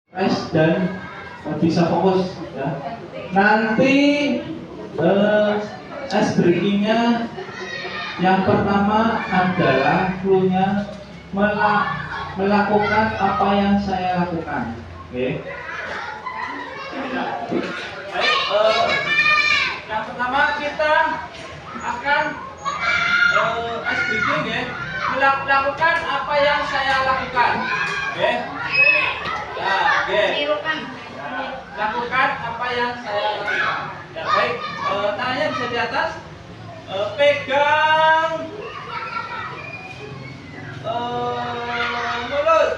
dan bisa fokus ya. Nanti ice breakingnya yang pertama adalah clue-nya melakukan apa yang saya lakukan. Oke. Baik, yang pertama kita akan ice breaking ya. Melakukan apa yang saya lakukan. Oke. Ya, oke. Lakukan apa yang saya lakukan. Ya, baik. Tangannya bisa di atas. Pegang mulut.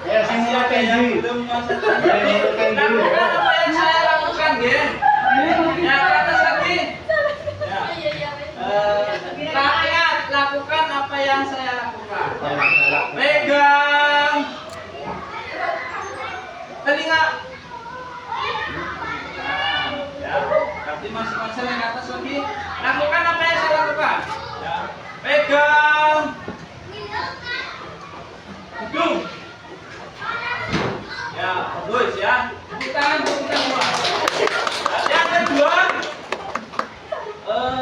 Ya, semua yang belum lakukan apa yang saya lakukan, ya. Ya, ke atas lagi. Ya. Rakyat, lakukan apa yang saya lakukan. Pegang telinga. Ya, berarti masing-masing yang ke atas lagi. Lakukan apa yang saya lakukan. Ya. Pegang hidung. Ya, bagus ya. Tepuk tangan semua. Yang kedua,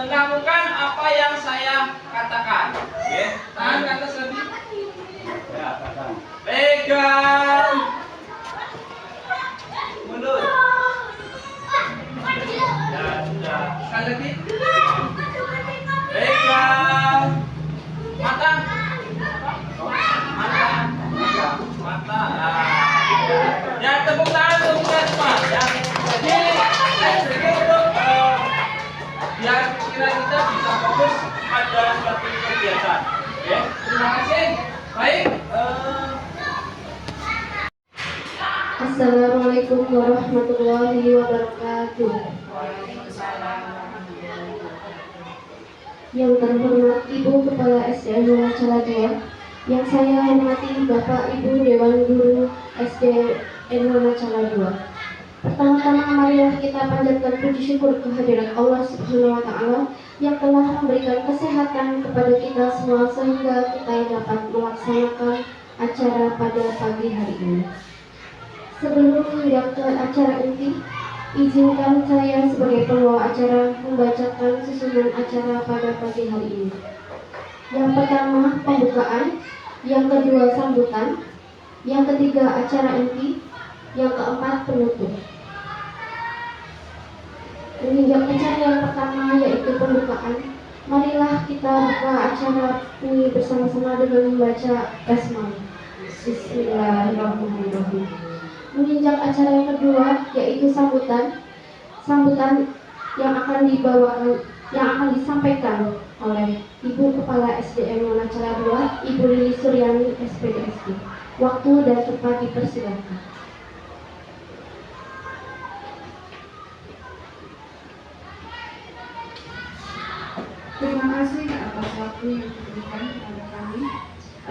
lakukan apa yang saya katakan. Oke, tangan ke atas lagi. Ya, pegang mulut. Ya, sudah. Sekali lagi. Pegang mata. Mata. Ya, tepuk tangan untuk kita semua. Ya. Jadi untuk biar pikiran kita bisa fokus pada suatu kegiatan. Oke, terima kasih. Baik. Assalamualaikum warahmatullahi wabarakatuh. Yang terhormat Ibu Kepala SDN Wonocala 2, yang saya hormati Bapak Ibu Dewan Guru SDN Wonocala 2. Pertama-tama marilah kita panjatkan puji syukur kehadirat Allah Subhanahu wa Ta'ala yang telah memberikan kesehatan kepada kita semua sehingga kita dapat melaksanakan acara pada pagi hari ini. Sebelum hendak ke acara inti, izinkan saya sebagai pembawa acara membacakan susunan acara pada pagi hari ini. Yang pertama pembukaan, yang kedua sambutan, yang ketiga acara inti, yang keempat penutup. Menginjak acara yang pertama yaitu pembukaan, marilah kita buka acara ini bersama-sama dengan membaca basmalah. Bismillahirrahmanirrahim. Menginjak acara yang kedua yaitu sambutan yang akan disampaikan oleh Ibu Kepala SDN Wonocala 2, Ibu Lili Suryani SPDSD. Waktu dan tempat dipersilakan. Terima kasih atas waktu yang diberikan kepada kami.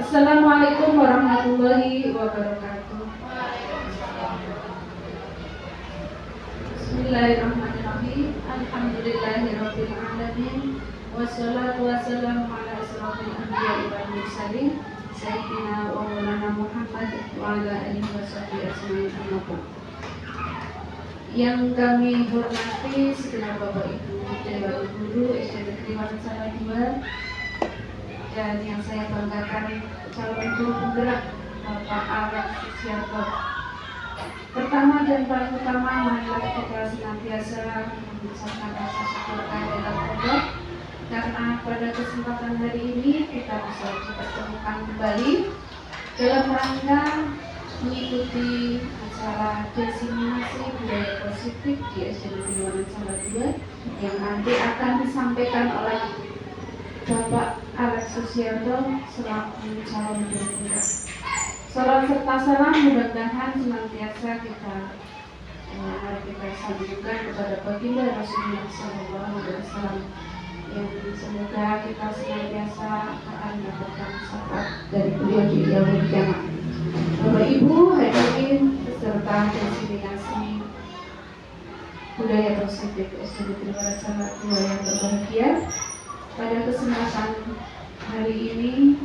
Assalamualaikum warahmatullahi wabarakatuh. Bismillahirrahmanirrahim. Alhamdulillahirabbil alamin. Wassalatu wassalamu ala asrofil anbiya'i wal mursalin sayyidina wa maulana Muhammad wa ala alihi washabbihi ajmain. Amma ba'd. Yang kami hormati segenap Bapak Ibu Dewan Guru SD Negeri Wonocala 2, dan yang saya banggakan calon guru penggerak Bapak Alex Susianto. Pertama dan paling utama, marilah kita senantiasa mengucapkan rasa syukur kehadirat Allah karena pada kesempatan hari ini kita bisa dipertemukan kembali dalam rangka mengikuti acara diseminasi budaya positif di SD Negeri Wonocala 2 yang nanti akan disampaikan oleh Bapak Alex Susianto selaku calon guru penggerak. Salam serta salam mudah-mudahan senantiasa kita sambungkan kepada baginda Rasulullah SAW, yang semoga kita senantiasa akan mendapatkan syafaat dari beliau di yaumul kiamat. Bapak Ibu hadirin peserta diseminasi budaya positif SD Negeri Wonocala 2 yang berbahagia, pada kesempatan hari ini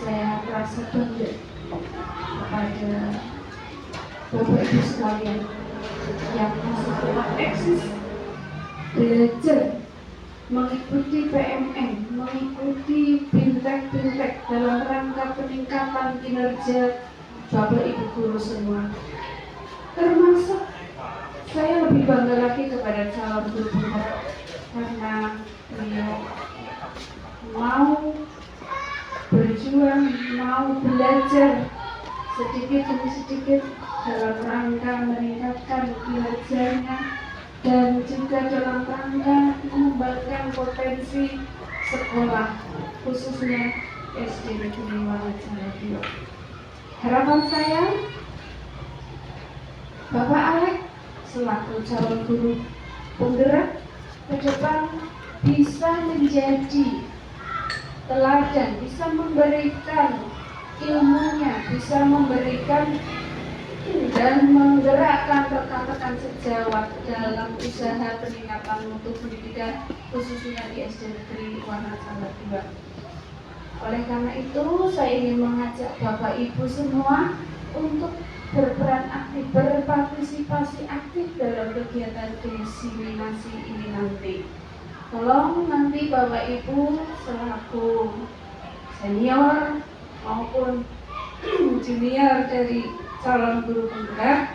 saya merasa bangga kepada Bapak Ibu sekalian yang masih tetap eksis belajar mengikuti PMN, mengikuti bintek-bintek dalam rangka peningkatan kinerja Bapak Ibu guru semua. Termasuk saya lebih bangga lagi kepada calon guru penggerak karena beliau mau berjuang, mau belajar sedikit demi sedikit dalam rangka meningkatkan kinerjanya dan juga dalam rangka mengembangkan potensi sekolah khususnya SD Negeri Wanacala 2. Harapan saya Bapak Alek selaku calon guru penggerak ke depan bisa menjadi teladan, bisa memberikan ilmunya, bisa memberikan dan menggerakkan rekan-rekan sejawat dalam usaha peningkatan mutu pendidikan khususnya di SD Negeri Wanacala 2. Oleh karena itu, saya ingin mengajak Bapak Ibu semua untuk berperan aktif, berpartisipasi aktif dalam kegiatan diseminasi ini nanti. Tolong nanti Bapak Ibu selaku senior maupun junior dari calon guru penggerak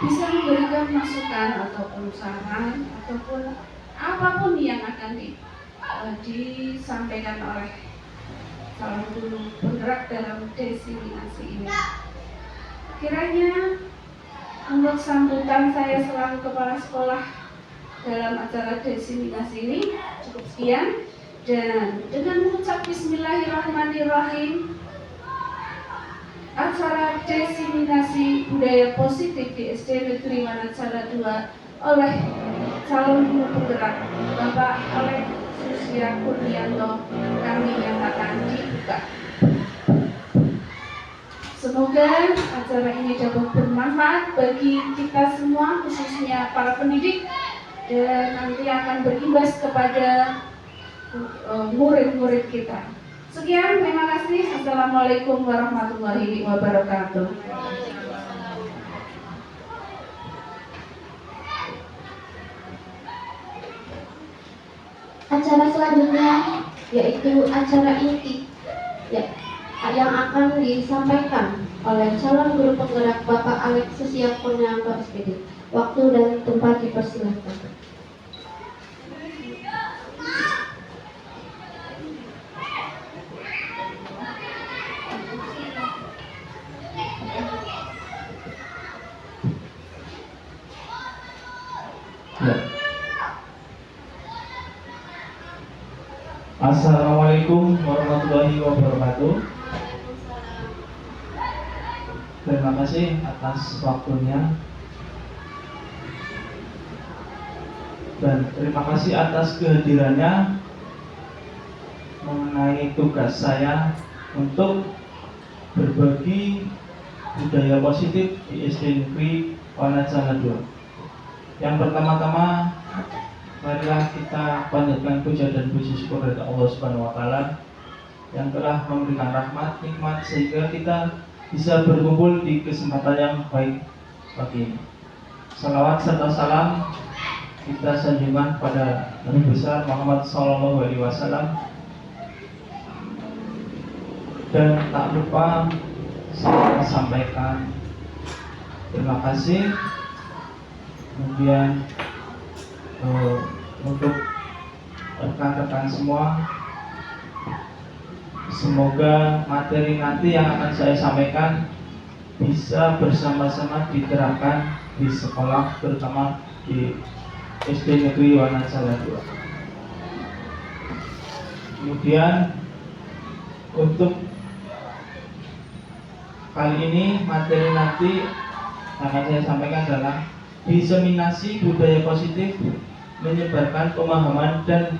bisa memberikan masukan ataupun saran ataupun apapun yang akan disampaikan oleh calon guru penggerak dalam diseminasi ini. Kiranya untuk sambutan saya selaku kepala sekolah dalam acara diseminasi ini cukup sekian, dan dengan mengucap Bismillahirrahmanirrahim, acara diseminasi budaya positif di SD Negeri Wanacala 2 oleh calon guru penggerak Bapak Alek Susya Kurnianto kami nyatakan dibuka. Semoga acara ini dapat bermanfaat bagi kita semua, khususnya para pendidik, dan nanti akan berimbas kepada murid-murid kita. Sekian, terima kasih. Assalamualaikum warahmatullahi wabarakatuh. Acara selanjutnya yaitu acara inti yang akan disampaikan oleh calon guru penggerak Bapak Alek Susya Kurnianto SPD. Waktu dan tempat dipersilakan. Assalamualaikum warahmatullahi wabarakatuh. Terima kasih atas waktunya dan terima kasih atas kehadirannya mengenai tugas saya untuk berbagi budaya positif di SD Negeri Wanacala 2. Yang pertama-tama, marilah kita panjatkan puja dan puji syukur kepada Allah Subhanahu wa taala yang telah memberikan rahmat nikmat sehingga kita bisa berkumpul di kesempatan yang baik pagi ini. Salawat serta salam kita sanjungan pada Nabi besar Muhammad sallallahu alaihi wasallam. Dan tak lupa saya sampaikan terima kasih kemudian untuk rekan-rekan semua, semoga materi nanti yang akan saya sampaikan bisa bersama-sama diterapkan di sekolah, terutama di SD Negeri Wanacala 2. Kemudian untuk kali ini materi nanti yang akan saya sampaikan adalah diseminasi budaya positif, menyebarkan pemahaman dan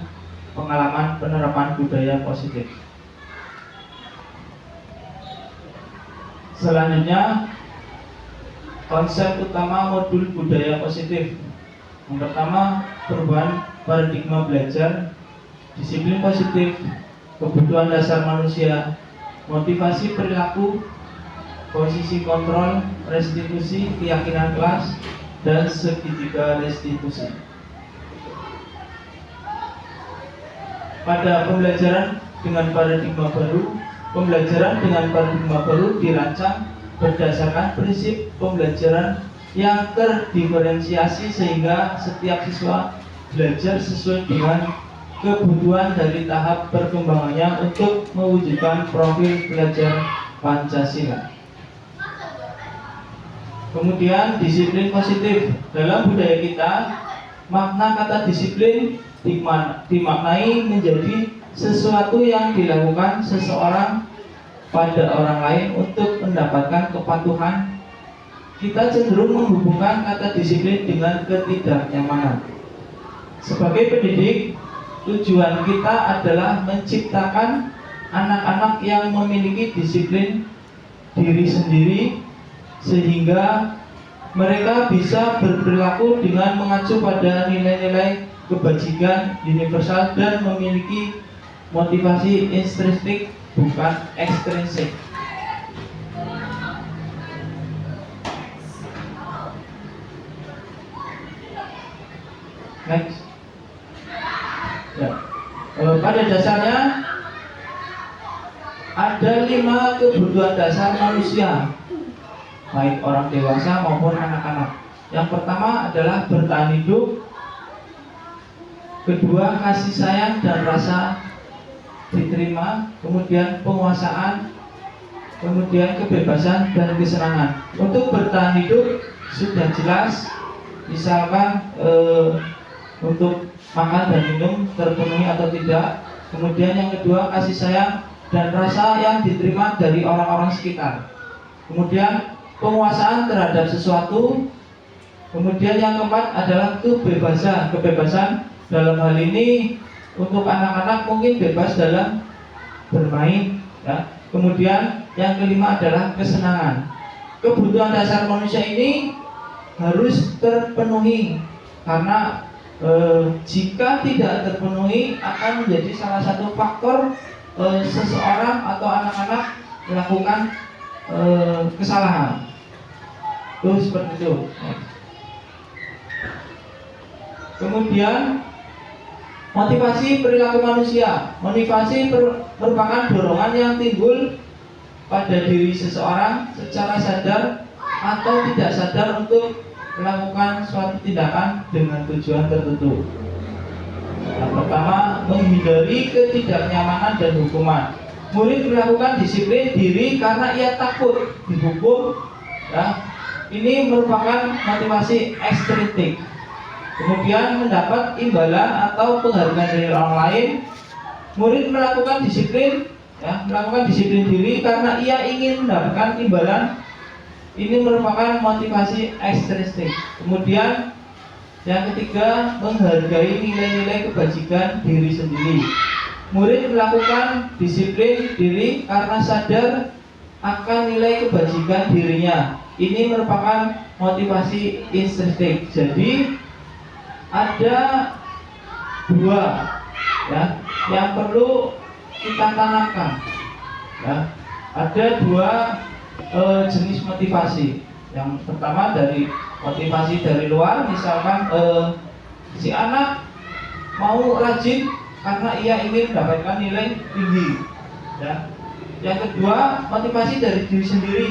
pengalaman penerapan budaya positif. Selanjutnya, konsep utama modul budaya positif. Yang pertama, perubahan paradigma belajar, disiplin positif, kebutuhan dasar manusia, motivasi perilaku, posisi kontrol, restitusi, keyakinan kelas, dan segitiga restitusi. Pada pembelajaran dengan paradigma baru dirancang berdasarkan prinsip pembelajaran yang terdiferensiasi sehingga setiap siswa belajar sesuai dengan kebutuhan dari tahap perkembangannya untuk mewujudkan profil belajar Pancasila. Kemudian disiplin positif. Dalam budaya kita, makna kata disiplin dimaknai menjadi sesuatu yang dilakukan seseorang pada orang lain untuk mendapatkan kepatuhan. Kita cenderung menghubungkan kata disiplin dengan ketidaknyamanan. Sebagai pendidik, tujuan kita adalah menciptakan anak-anak yang memiliki disiplin diri sendiri sehingga mereka bisa berperilaku dengan mengacu pada nilai-nilai kebajikan universal dan memiliki motivasi intrinsik bukan ekstrinsik. Next. Ya. Pada dasarnya ada 5 kebutuhan dasar manusia, baik orang dewasa maupun anak-anak. Yang pertama adalah bertahan hidup, kedua kasih sayang dan rasa diterima, kemudian penguasaan, kemudian kebebasan dan kesenangan. Untuk bertahan hidup sudah jelas, misalkan untuk makan dan minum terpenuhi atau tidak. Kemudian yang kedua kasih sayang dan rasa yang diterima dari orang-orang sekitar. Kemudian penguasaan terhadap sesuatu. Kemudian yang keempat adalah kebebasan dalam hal ini untuk anak-anak mungkin bebas dalam bermain, ya. Kemudian yang kelima adalah kesenangan. Kebutuhan dasar manusia ini harus terpenuhi karena jika tidak terpenuhi akan menjadi salah satu faktor seseorang atau anak-anak melakukan kesalahan. Itu seperti itu. Kemudian motivasi perilaku manusia. Motivasi merupakan dorongan yang timbul pada diri seseorang secara sadar atau tidak sadar untuk melakukan suatu tindakan dengan tujuan tertentu. Yang pertama, menghindari ketidaknyamanan dan hukuman. Murid melakukan disiplin diri karena ia takut dihukum, ya. Ini merupakan motivasi ekstrinsik. Kemudian mendapat imbalan atau penghargaan dari orang lain. Murid melakukan disiplin, ya, melakukan disiplin diri karena ia ingin mendapatkan imbalan. Ini merupakan motivasi ekstrinsik. Kemudian yang ketiga, menghargai nilai-nilai kebajikan diri sendiri. Murid melakukan disiplin diri karena sadar akan nilai kebajikan dirinya. Ini merupakan motivasi intrinsik. Jadi ada 2, ya, yang perlu kita tanamkan, ya. Ada 2 jenis motivasi. Yang pertama dari motivasi dari luar, misalkan si anak mau rajin karena ia ingin mendapatkan nilai tinggi, ya. Yang kedua, motivasi dari diri sendiri,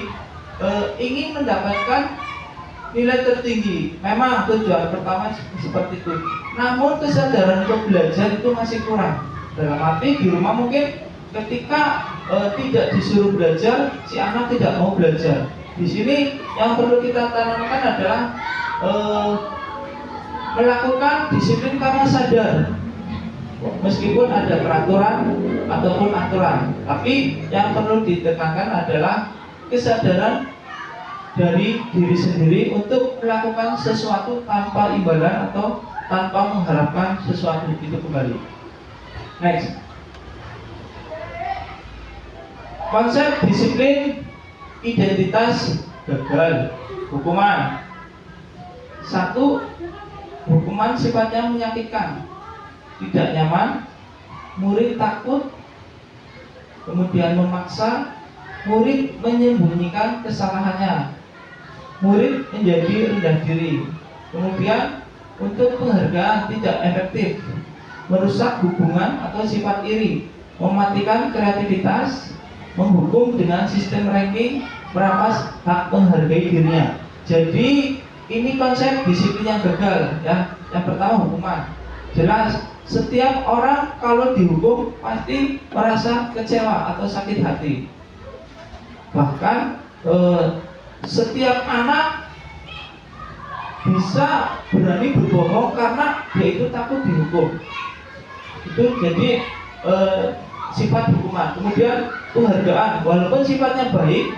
ingin mendapatkan nilai tertinggi. Memang tujuan pertama seperti itu, namun kesadaran untuk belajar itu masih kurang. Dalam arti di rumah mungkin ketika tidak disuruh belajar, si anak tidak mau belajar. Di sini yang perlu kita tanamkan adalah melakukan disiplin karena sadar, meskipun ada peraturan ataupun aturan. Tapi yang perlu ditekankan adalah kesadaran dari diri sendiri untuk melakukan sesuatu tanpa imbalan atau tanpa mengharapkan sesuatu itu kembali. Next. Konsep disiplin, identitas, gagal, hukuman. 1. Hukuman sifatnya menyakitkan, tidak nyaman, murid takut, kemudian memaksa murid menyembunyikan kesalahannya, murid menjadi rendah diri, kemudian untuk penghargaan tidak efektif, merusak hubungan atau sifat iri, mematikan kreativitas, menghukum dengan sistem ranking, merampas hak menghargai dirinya. Jadi ini konsep disiplin yang gagal ya. Yang pertama hukuman. Jelas setiap orang kalau dihukum pasti merasa kecewa atau sakit hati. Bahkan setiap anak bisa berani berbohong karena dia itu takut dihukum. Itu jadi sifat hukuman. Kemudian penghargaan, walaupun sifatnya baik,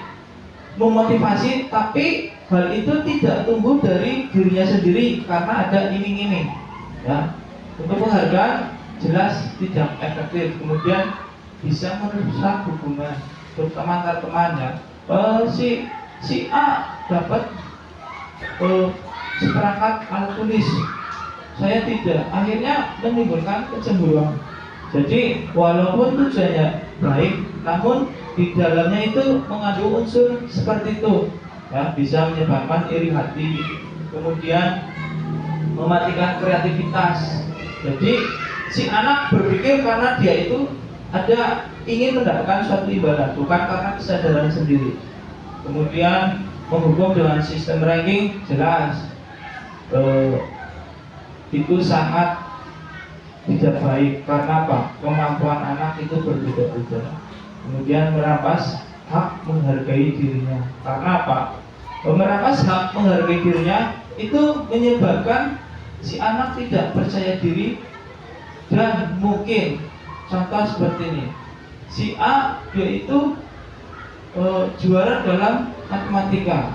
memotivasi, tapi hal itu tidak tumbuh dari dirinya sendiri karena ada iming-iming. Ya, untuk penghargaan jelas tidak efektif. Kemudian bisa merusak hubungan, terutama antar teman ya. Si A dapat seperangkat alat tulis, saya tidak, akhirnya menimbulkan kecemburuan. Jadi walaupun tujuannya baik, namun di dalamnya itu mengandung unsur seperti itu ya, bisa menyebabkan iri hati, kemudian mematikan kreativitas. Jadi si anak berpikir karena dia itu ada ingin mendapatkan suatu imbalan, bukan karena kesadaran sendiri. Kemudian menghukum dengan sistem ranking, jelas itu sangat tidak baik. Karena apa? Kemampuan anak itu berbeda-beda. Kemudian merampas hak menghargai dirinya. Karena apa? Merampas hak menghargai dirinya itu menyebabkan si anak tidak percaya diri. Dan mungkin contoh seperti ini, si A dia itu juara dalam matematika,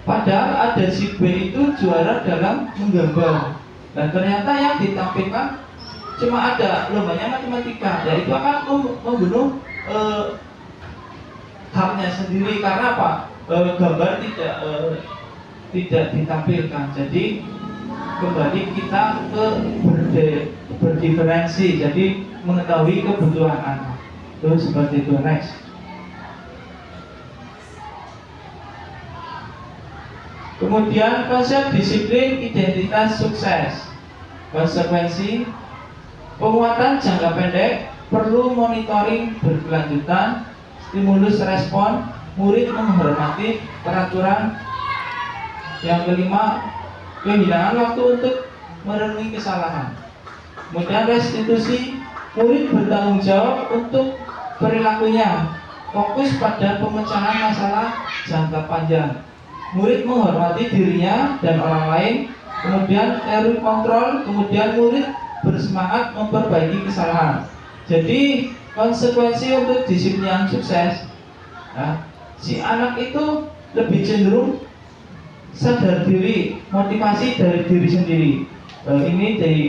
padahal ada si B itu juara dalam menggambar. Dan ternyata yang ditampilkan cuma ada lombanya matematika, ya itu akan membunuh haknya sendiri. Karena apa? Gambar tidak ditampilkan. Jadi kembali kita ke berdiferensi, jadi mengetahui kebutuhan anak. Terus seperti itu. Next. Kemudian konsep disiplin identitas sukses. Konsekuensi penguatan jangka pendek, perlu monitoring berkelanjutan, stimulus respon, murid menghormati peraturan. Yang kelima, kehilangan waktu untuk merenungi kesalahan. Kemudian restitusi, murid bertanggung jawab untuk perilakunya, fokus pada pemecahan masalah jangka panjang. Murid menghormati dirinya dan orang lain. Kemudian teori kontrol, kemudian murid bersemangat memperbaiki kesalahan. Jadi konsekuensi untuk disiplin yang sukses, nah, si anak itu lebih cenderung sadar diri, motivasi dari diri sendiri. Ini dari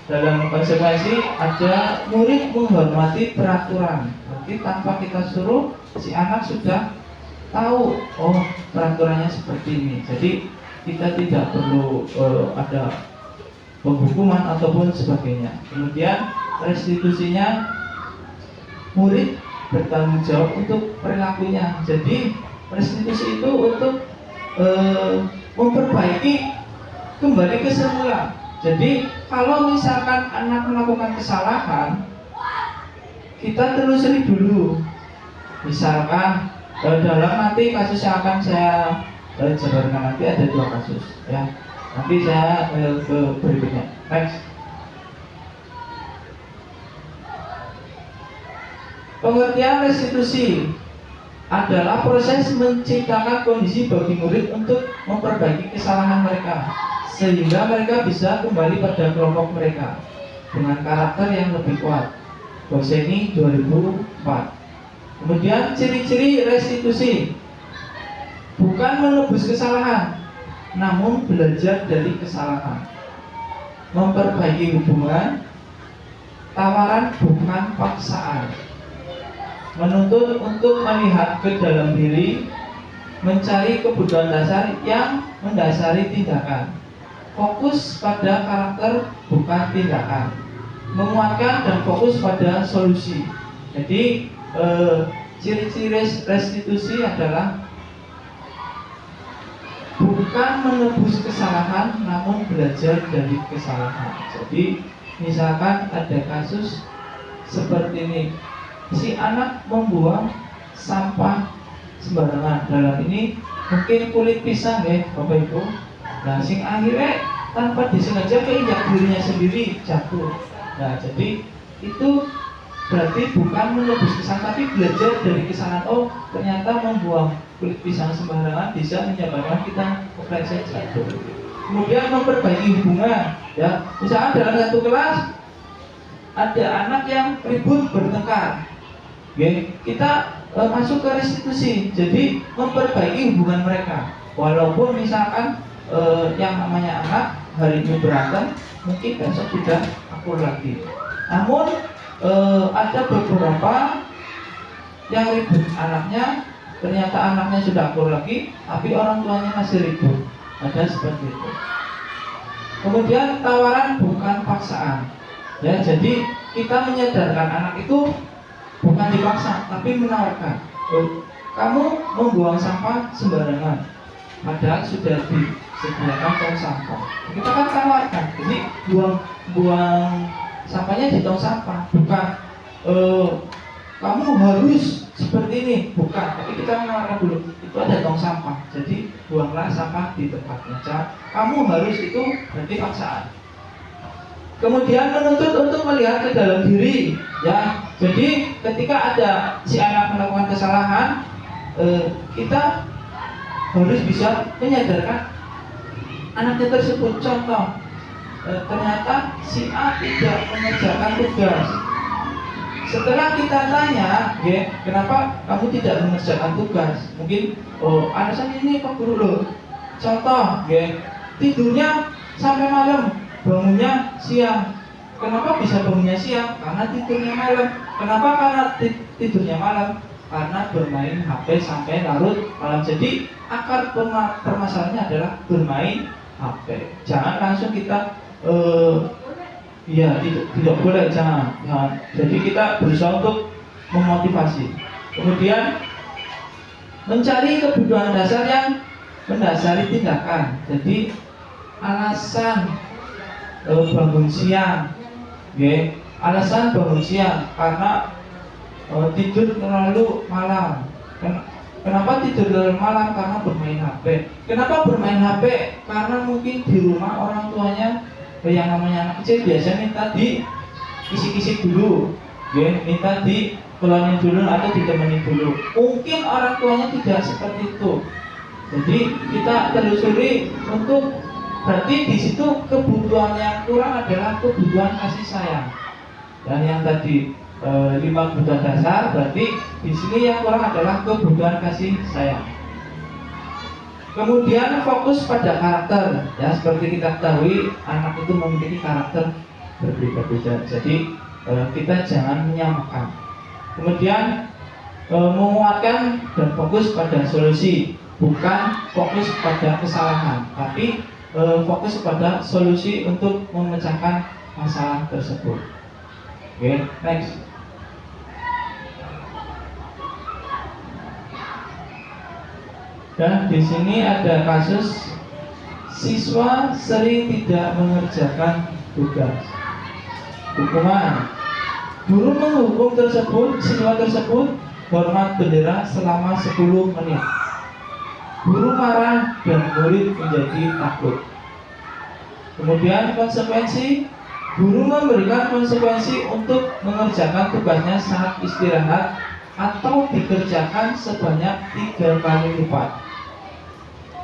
dalam konsekuensi ada murid menghormati peraturan. Nanti tanpa kita suruh, si anak sudah tahu, oh peraturannya seperti ini. Jadi kita tidak perlu ada penghukuman ataupun sebagainya. Kemudian restitusinya, murid bertanggung jawab untuk perilakunya. Jadi restitusi itu untuk memperbaiki kembali ke semula. Jadi kalau misalkan anak melakukan kesalahan, kita telusuri dulu. Misalkan dalam nanti kasus yang akan saya jabarkan nanti ada 2 kasus ya. Nanti saya ke berikutnya. Next. Pengertian restitusi adalah proses menciptakan kondisi bagi murid untuk memperbaiki kesalahan mereka, sehingga mereka bisa kembali pada kelompok mereka dengan karakter yang lebih kuat. Boseni 2004. Kemudian ciri-ciri restitusi, bukan menebus kesalahan, namun belajar dari kesalahan, memperbaiki hubungan, tawaran bukan paksaan, menuntut untuk melihat ke dalam diri, mencari kebutuhan dasar yang mendasari tindakan, fokus pada karakter bukan tindakan, menguatkan dan fokus pada solusi. Jadi ciri-ciri restitusi adalah bukan menebus kesalahan, namun belajar dari kesalahan. Jadi misalkan ada kasus seperti ini, si anak membuang sampah sembarangan. Dalam ini mungkin kulit pisang ya Bapak Ibu. Nah sing akhirnya tanpa disengaja keinjak dirinya sendiri jatuh. Nah jadi itu berarti bukan menebus kesalahan, tapi belajar dari kesalahan. Oh ternyata membuang kulit pisang sembarangan bisa menyebabkan kita kepleset jatuh. Kemudian memperbaiki hubungan, ya. Misalnya dalam satu kelas ada anak yang ribut bertengkar, ya. Kita masuk ke restitusi, jadi memperbaiki hubungan mereka. Walaupun misalkan yang namanya anak hari ini berantem, mungkin besok sudah akur lagi. Namun ada beberapa yang ribut anaknya, ternyata anaknya sudah akur lagi, tapi orang tuanya masih ribut. Ada seperti itu. Kemudian tawaran bukan paksaan. Ya, jadi kita menyadarkan anak itu bukan dipaksa, tapi menawarkan. Kamu membuang sampah sembarangan, padahal sudah disediakan tong sampah. Kita kan tawarkan, jadi buang sampahnya di tong sampah, bukan kamu harus seperti ini, bukan. Tapi kita menawarkan dulu, itu ada tong sampah, jadi buanglah sampah di tempatnya. Kamu harus itu berarti paksaan. Kemudian menuntut untuk melihat ke dalam diri, ya. Jadi ketika ada si anak melakukan kesalahan, kita harus bisa menyadarkan anaknya tersebut. Contoh, ternyata si A tidak mengerjakan tugas. Setelah kita tanya, ya, kenapa kamu tidak mengerjakan tugas? Mungkin, alasan ini Pak Guru loh. Contoh, ya, tidurnya sampai malam, bangunnya siang. Kenapa bisa bangunnya siang? Karena tidurnya malam. Kenapa karena tidurnya malam? Karena bermain HP sampai larut malam. Jadi akar permasalahannya adalah bermain HP. Jangan langsung kita ya, tidak boleh, jangan. Jadi kita berusaha untuk memotivasi. Kemudian mencari kebutuhan dasar yang mendasari tindakan. Jadi alasan bangun siang, ya, alasan bangun siang karena tidur terlalu malam. Kenapa tidur terlalu malam? Karena bermain HP. Kenapa bermain HP? Karena mungkin di rumah orang tuanya yang namanya anak kecil biasanya minta di kisik-kisik dulu, ya, minta dikelonin dulu atau ditemenin dulu. Mungkin orang tuanya tidak seperti itu. Jadi kita telusuri untuk berarti di situ kebutuhan yang kurang adalah kebutuhan kasih sayang. Dan yang tadi 5 kebutuhan dasar, berarti di sini yang kurang adalah kebutuhan kasih sayang. Kemudian fokus pada karakter, ya, seperti kita ketahui anak itu memiliki karakter berbeda-beda. Jadi kita jangan menyamakan. Kemudian menguatkan dan fokus pada solusi, bukan fokus pada kesalahan, tapi fokus pada solusi untuk memecahkan masalah tersebut. Oke, next. Dan di sini ada kasus siswa sering tidak mengerjakan tugas. Hukuman: guru menghukum siswa tersebut hormat bendera selama 10 menit. Guru marah dan murid menjadi takut. Kemudian konsekuensi: guru memberikan konsekuensi untuk mengerjakan tugasnya saat istirahat atau dikerjakan sebanyak 3 kali lipat.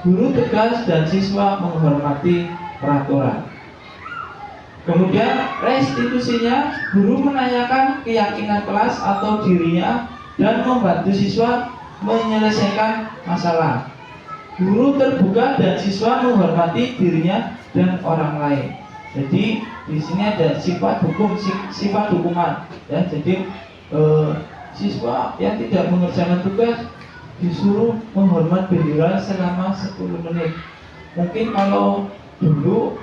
Guru tegas dan siswa menghormati peraturan. Kemudian restitusinya: guru menanyakan keyakinan kelas atau dirinya dan membantu siswa menyelesaikan masalah. Guru terbuka dan siswa menghormati dirinya dan orang lain. Jadi di sini ada sifat hukuman, ya. Jadi siswa yang tidak mengerjakan tugas disuruh menghormat bendera selama 10 menit. Mungkin kalau dulu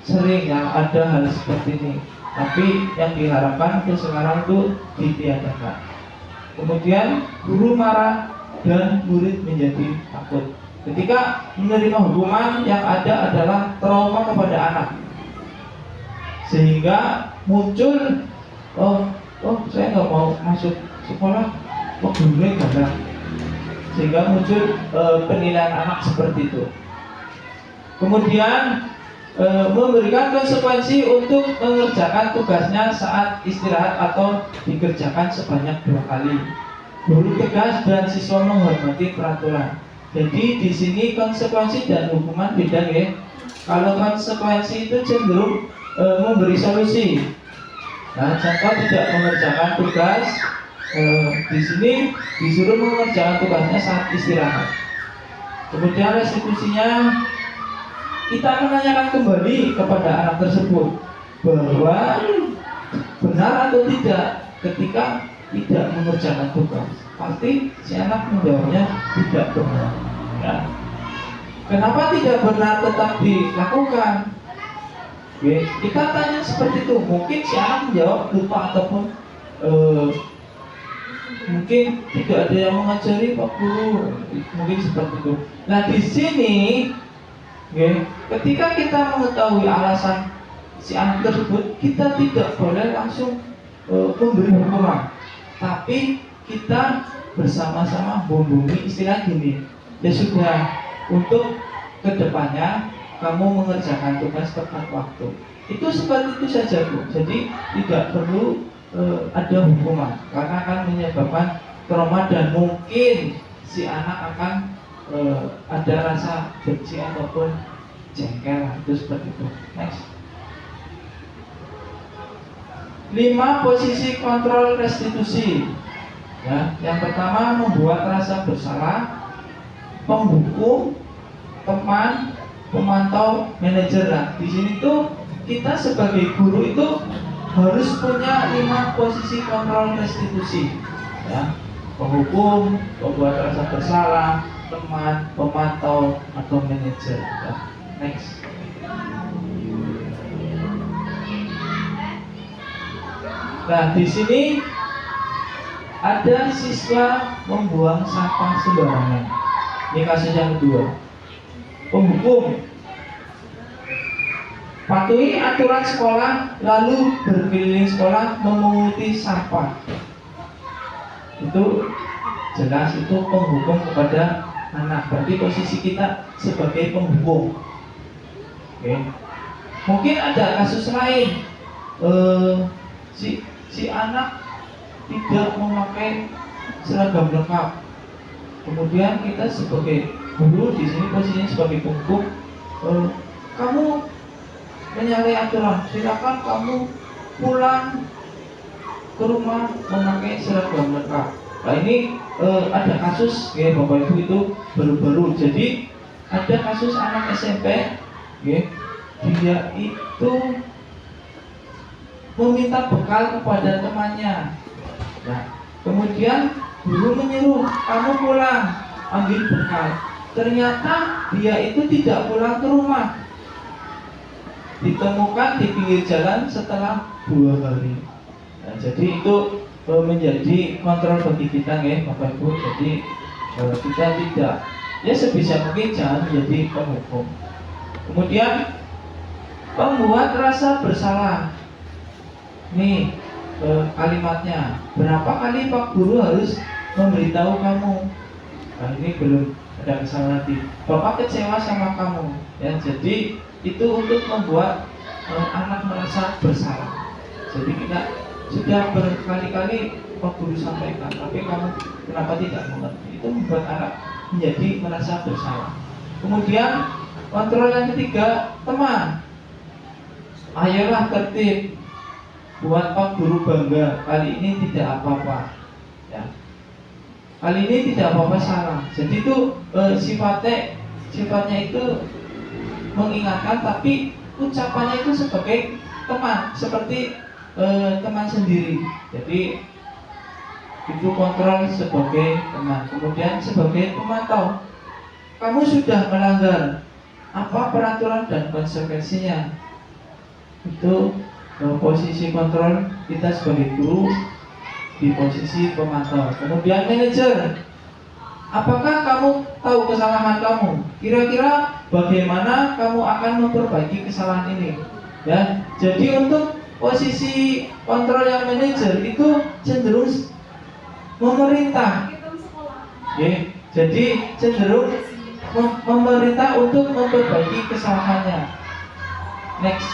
sering ya ada hal seperti ini. tapi yang diharapkan untuk sekarang itu ditiadakan. Kemudian guru marah dan murid menjadi takut. Ketika menerima hukuman, yang ada adalah trauma kepada anak, sehingga muncul saya nggak mau masuk sekolah, gurunya galak, sehingga muncul penilaian anak seperti itu. Kemudian memberikan konsekuensi untuk mengerjakan tugasnya saat istirahat atau dikerjakan sebanyak 2 kali. Guru tegas dan siswa menghormati peraturan. Jadi di sini konsekuensi dan hukuman beda ya. Kalau konsekuensi itu cenderung memberi solusi. Nah, contoh tidak mengerjakan tugas, di sini disuruh mengerjakan tugasnya saat istirahat. Kemudian restitusinya, kita menanyakan kembali kepada anak tersebut bahwa benar atau tidak ketika tidak mengerjakan tugas. Pasti si anak menjawabnya tidak benar. Ya. Kenapa tidak benar tetap dilakukan? Oke, kita tanya seperti itu. Mungkin si anak menjawab lupa ataupun mungkin tidak ada yang mengajari Pak Guru, mungkin seperti itu. Nah di sini, ketika kita mengetahui alasan si anak tersebut, kita tidak boleh langsung memberi hukuman, tapi kita bersama-sama membumi istilah gini. Ya sudah, untuk kedepannya kamu mengerjakan tugas tepat waktu. Itu seperti itu saja Bu. Jadi tidak perlu ada hukuman, karena akan menyebabkan trauma dan mungkin si anak akan ada rasa benci ataupun jengkel. Itu seperti itu. Next. 5 posisi kontrol restitusi. Ya, yang pertama membuat rasa bersalah, penghukum, teman, pemantau, manajer. Nah, di sini tuh kita sebagai guru itu harus punya 5 posisi kontrol restitusi. Ya, penghukum, pembuat rasa bersalah, teman, pemantau, atau manajer. Ya. Next. Nah, di sini ada siswa membuang sampah sembarangan. Ini kasus yang kedua. Penghukum, patuhi aturan sekolah lalu berkeliling sekolah memunguti sampah. Itu jelas itu penghukum kepada anak. Berarti posisi kita sebagai penghukum. Oke. Mungkin ada kasus lain, si anak tidak memakai seragam lengkap. Kemudian kita sebagai guru di sini posisinya sebagai penghukum, kamu menyalahi aturan, silakan kamu pulang ke rumah memakai seragam lengkap. Nah ini ada kasus ya Bapak Ibu, itu baru-baru. Jadi ada kasus anak SMP ya, dia itu meminta bekal kepada temannya. Nah, kemudian guru menyuruh kamu pulang ambil bekal. Ternyata dia itu tidak pulang ke rumah. Ditemukan di pinggir jalan setelah 2 hari. Nah, jadi itu menjadi kontrol bagi kita ya Bapak Ibu. Jadi kita tidak, ya sebisa mungkin jangan menjadi penghukum. Kemudian membuat rasa bersalah. Nih kalimatnya, berapa kali Pak Guru harus memberitahu kamu? Nah ini belum ada kesalahan nanti. Bapak kecewa sama kamu. Ya, jadi itu untuk membuat anak merasa bersalah. Jadi kita sudah berkali-kali Pak Guru sampaikan, tapi kamu kenapa tidak mengerti? Itu membuat anak menjadi merasa bersalah. Kemudian kontrol yang ketiga, teman. Ayolah tertib, buat Pak Guru bangga. Kali ini tidak apa-apa. Ya. Kali ini tidak apa-apa salah. Jadi itu sifatnya itu mengingatkan, tapi ucapannya itu sebagai teman, seperti teman sendiri. Jadi itu kontrol sebagai teman. Kemudian sebagai pemantau, kamu sudah melanggar, apa peraturan dan konsekuensinya. Itu posisi kontrol kita sebagai guru di posisi pemantau. Kemudian manajer, apakah kamu tahu kesalahan kamu? Kira-kira bagaimana kamu akan memperbaiki kesalahan ini? Ya, jadi untuk posisi kontrol yang manajer itu cenderung memerintah. Ya, jadi cenderung memerintah untuk memperbaiki kesalahannya. Next.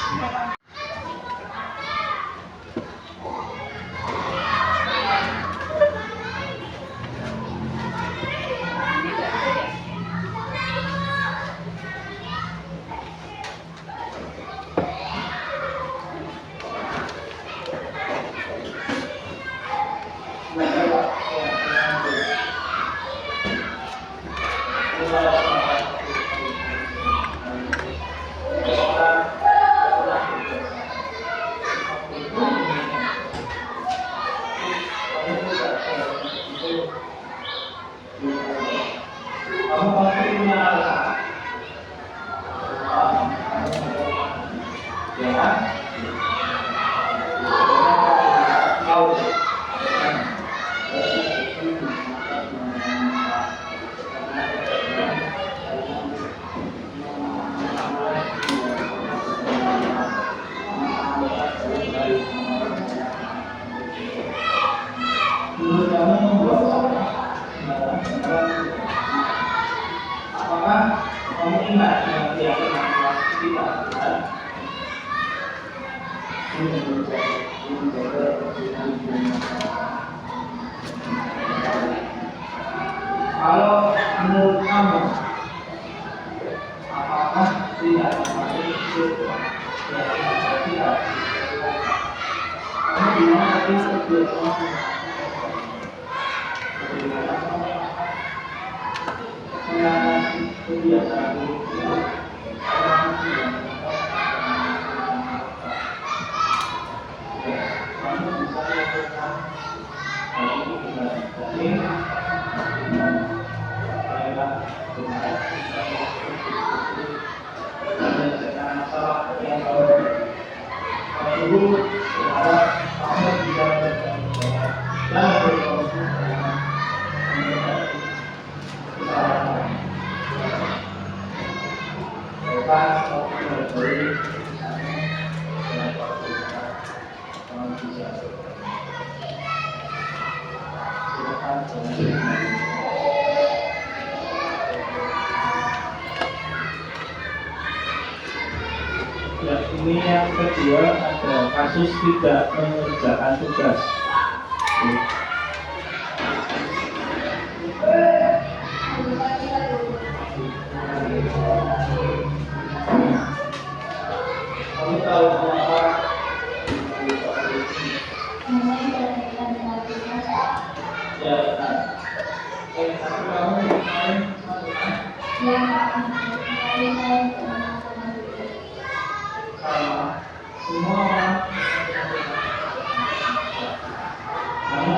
Kamu pasti punya alasan, ya kan? Tahu. Menurut kamu membuat apakah kamu ingat dengan keyakinan kita? Kalau menurut kamu, apakah tidak masuk keyakinan kita? Kamu bilang tadi kebiasaan. Ya, ini yang kedua ada kasus tidak mengerjakan tugas. Kamu tahu kenapa? Ya, tapi kamu sama semua orang kamu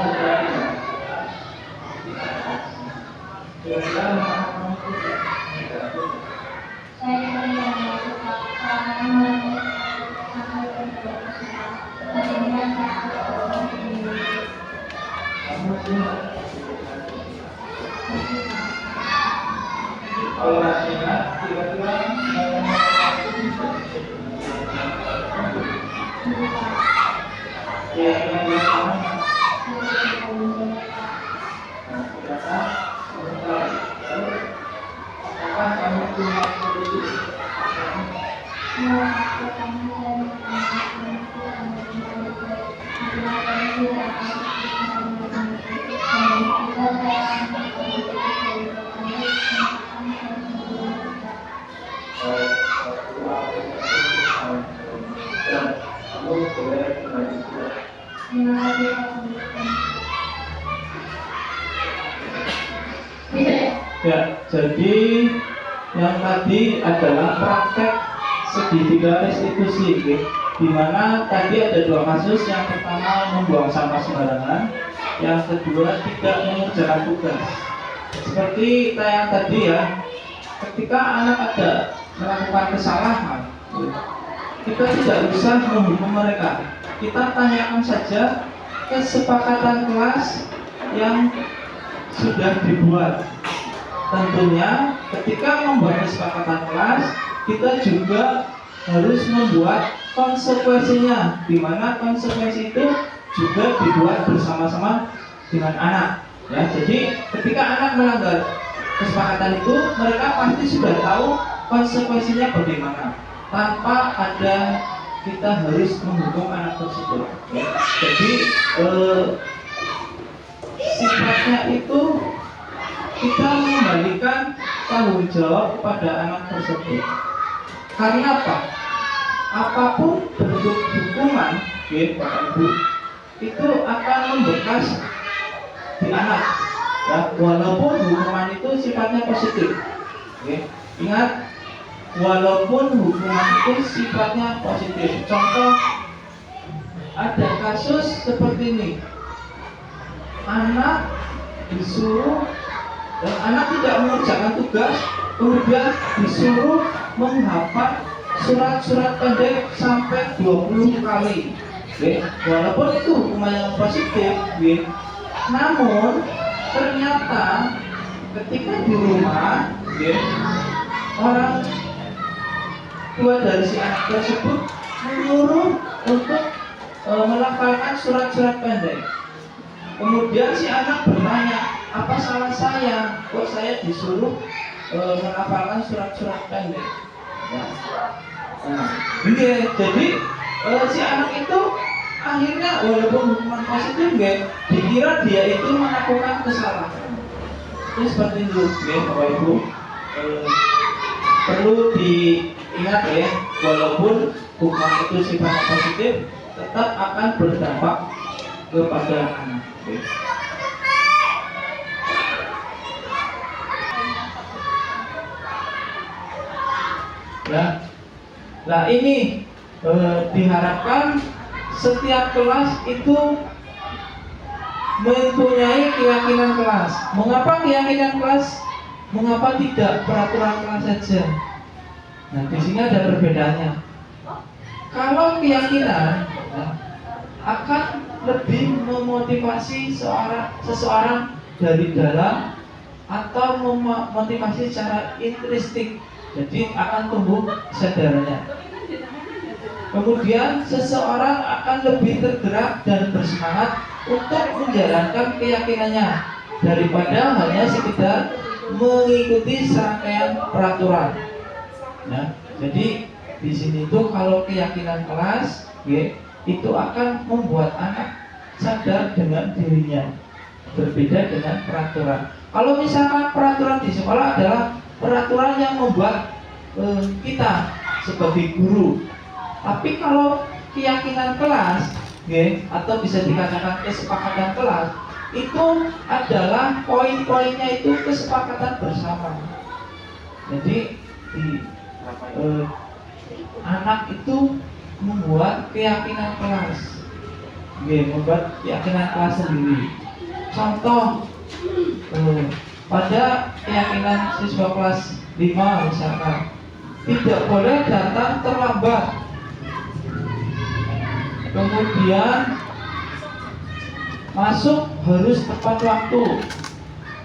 kalau nasihat kira-kira ya, jadi yang tadi adalah praktek segitiga restitusi, di mana tadi ada dua kasus. Yang pertama membuang sampah sembarangan, yang kedua tidak mengerjakan tugas. Seperti yang tadi ya, ketika anak ada melakukan kesalahan, kita tidak usah menghukum mereka. Kita tanyakan saja kesepakatan kelas yang sudah dibuat. Tentunya ketika membuat kesepakatan kelas, kita juga harus membuat konsekuensinya, di mana konsekuensi itu juga dibuat bersama-sama dengan anak. Ya, jadi ketika anak melanggar kesepakatan itu, mereka pasti sudah tahu konsekuensinya bagaimana, tanpa ada kita harus menghukum anak tersebut. Ya, jadi sifatnya itu kita mengembalikan tanggung jawab kepada anak tersebut. Karena apa? Apapun bentuk hukuman, ya, Bapak Ibu, itu akan membekas di anak. Ya, walaupun hukuman itu sifatnya positif. Ya, ingat, walaupun hukuman itu sifatnya positif. Contoh, ada kasus seperti ini. Anak disuruh dan anak tidak mengerjakan tugas, kemudian disuruh menghafal surat-surat pendek sampai 20 kali. Walaupun itu hukuman yang positif, namun ternyata ketika di rumah, orang tua dari si anak tersebut menyuruh untuk melafalkan surat-surat pendek. Kemudian si anak bertanya, apa salah saya? Kok saya disuruh melafalkan surat-surat pendek? Ya. Nah, jadi si anak itu akhirnya walaupun hukuman positif, dikira dia itu melakukan kesalahan. Itu seperti itu, Bapak Ibu. Perlu diingat ya, walaupun hukuman itu sifatnya positif, tetap akan berdampak kepada anak. Ya, nah ini diharapkan setiap kelas itu mempunyai keyakinan kelas. Mengapa keyakinan kelas? Mengapa tidak peraturan kelas saja? Nah, di sini ada perbedaannya. Kalau keyakinan akan lebih memotivasi seseorang dari dalam atau memotivasi secara intrinsik. Jadi akan tumbuh kesadarannya. Kemudian seseorang akan lebih tergerak dan bersemangat untuk menjalankan keyakinannya daripada hanya sekedar mengikuti serangkaian peraturan. Nah, jadi di sini tuh kalau keyakinan kelas, itu akan membuat anak sadar dengan dirinya, berbeda dengan peraturan. Kalau misalkan peraturan di sekolah adalah peraturan yang membuat kita sebagai guru. Tapi kalau keyakinan kelas, atau bisa dikatakan kesepakatan kelas, itu adalah poin-poinnya itu kesepakatan bersama. Jadi anak itu membuat keyakinan kelas, membuat keyakinan kelas sendiri. Contoh, pada keyakinan siswa kelas 5 misalkan, tidak boleh datang terlambat. Kemudian masuk harus tepat waktu.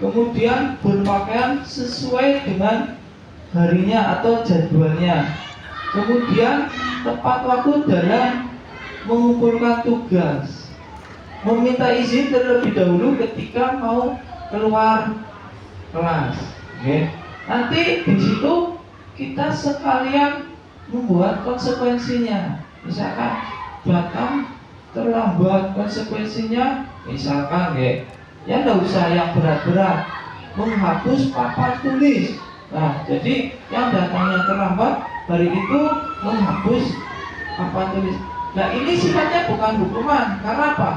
Kemudian berpakaian sesuai dengan harinya atau jadwalnya. Kemudian tepat waktu dalam mengumpulkan tugas. Meminta izin terlebih dahulu ketika mau keluar kelas. Nanti di situ kita sekalian membuat konsekuensinya. Misalkan datang terlambat, konsekuensinya misalkan ya nggak usah yang berat-berat, menghapus papan tulis. Nah, jadi yang datangnya terlambat hari itu menghapus papan tulis. Nah, ini sifatnya bukan hukuman. Karena apa?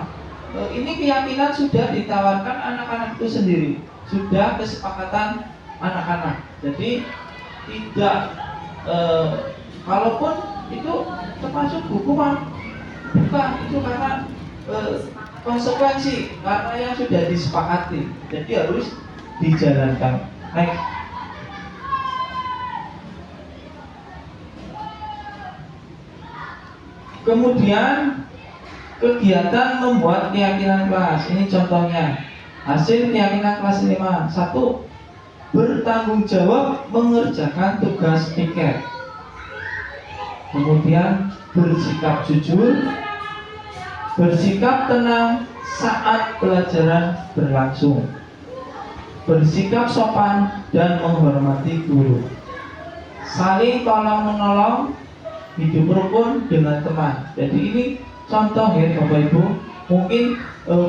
Ini keyakinan sudah ditawarkan anak-anak itu sendiri, sudah kesepakatan anak-anak. Jadi tidak, kalaupun itu termasuk hukuman, bukan, itu karena konsekuensi, karena yang sudah disepakati. Jadi harus dijalankan. Next. Kemudian kegiatan membuat keyakinan kelas. Ini contohnya. Hasil keyakinan kelas 5. 1. Bertanggung jawab mengerjakan tugas piket. Kemudian bersikap jujur, bersikap tenang saat pelajaran berlangsung, bersikap sopan dan menghormati guru, saling tolong menolong, hidup rukun dengan teman. Jadi ini contoh ya Bapak Ibu, mungkin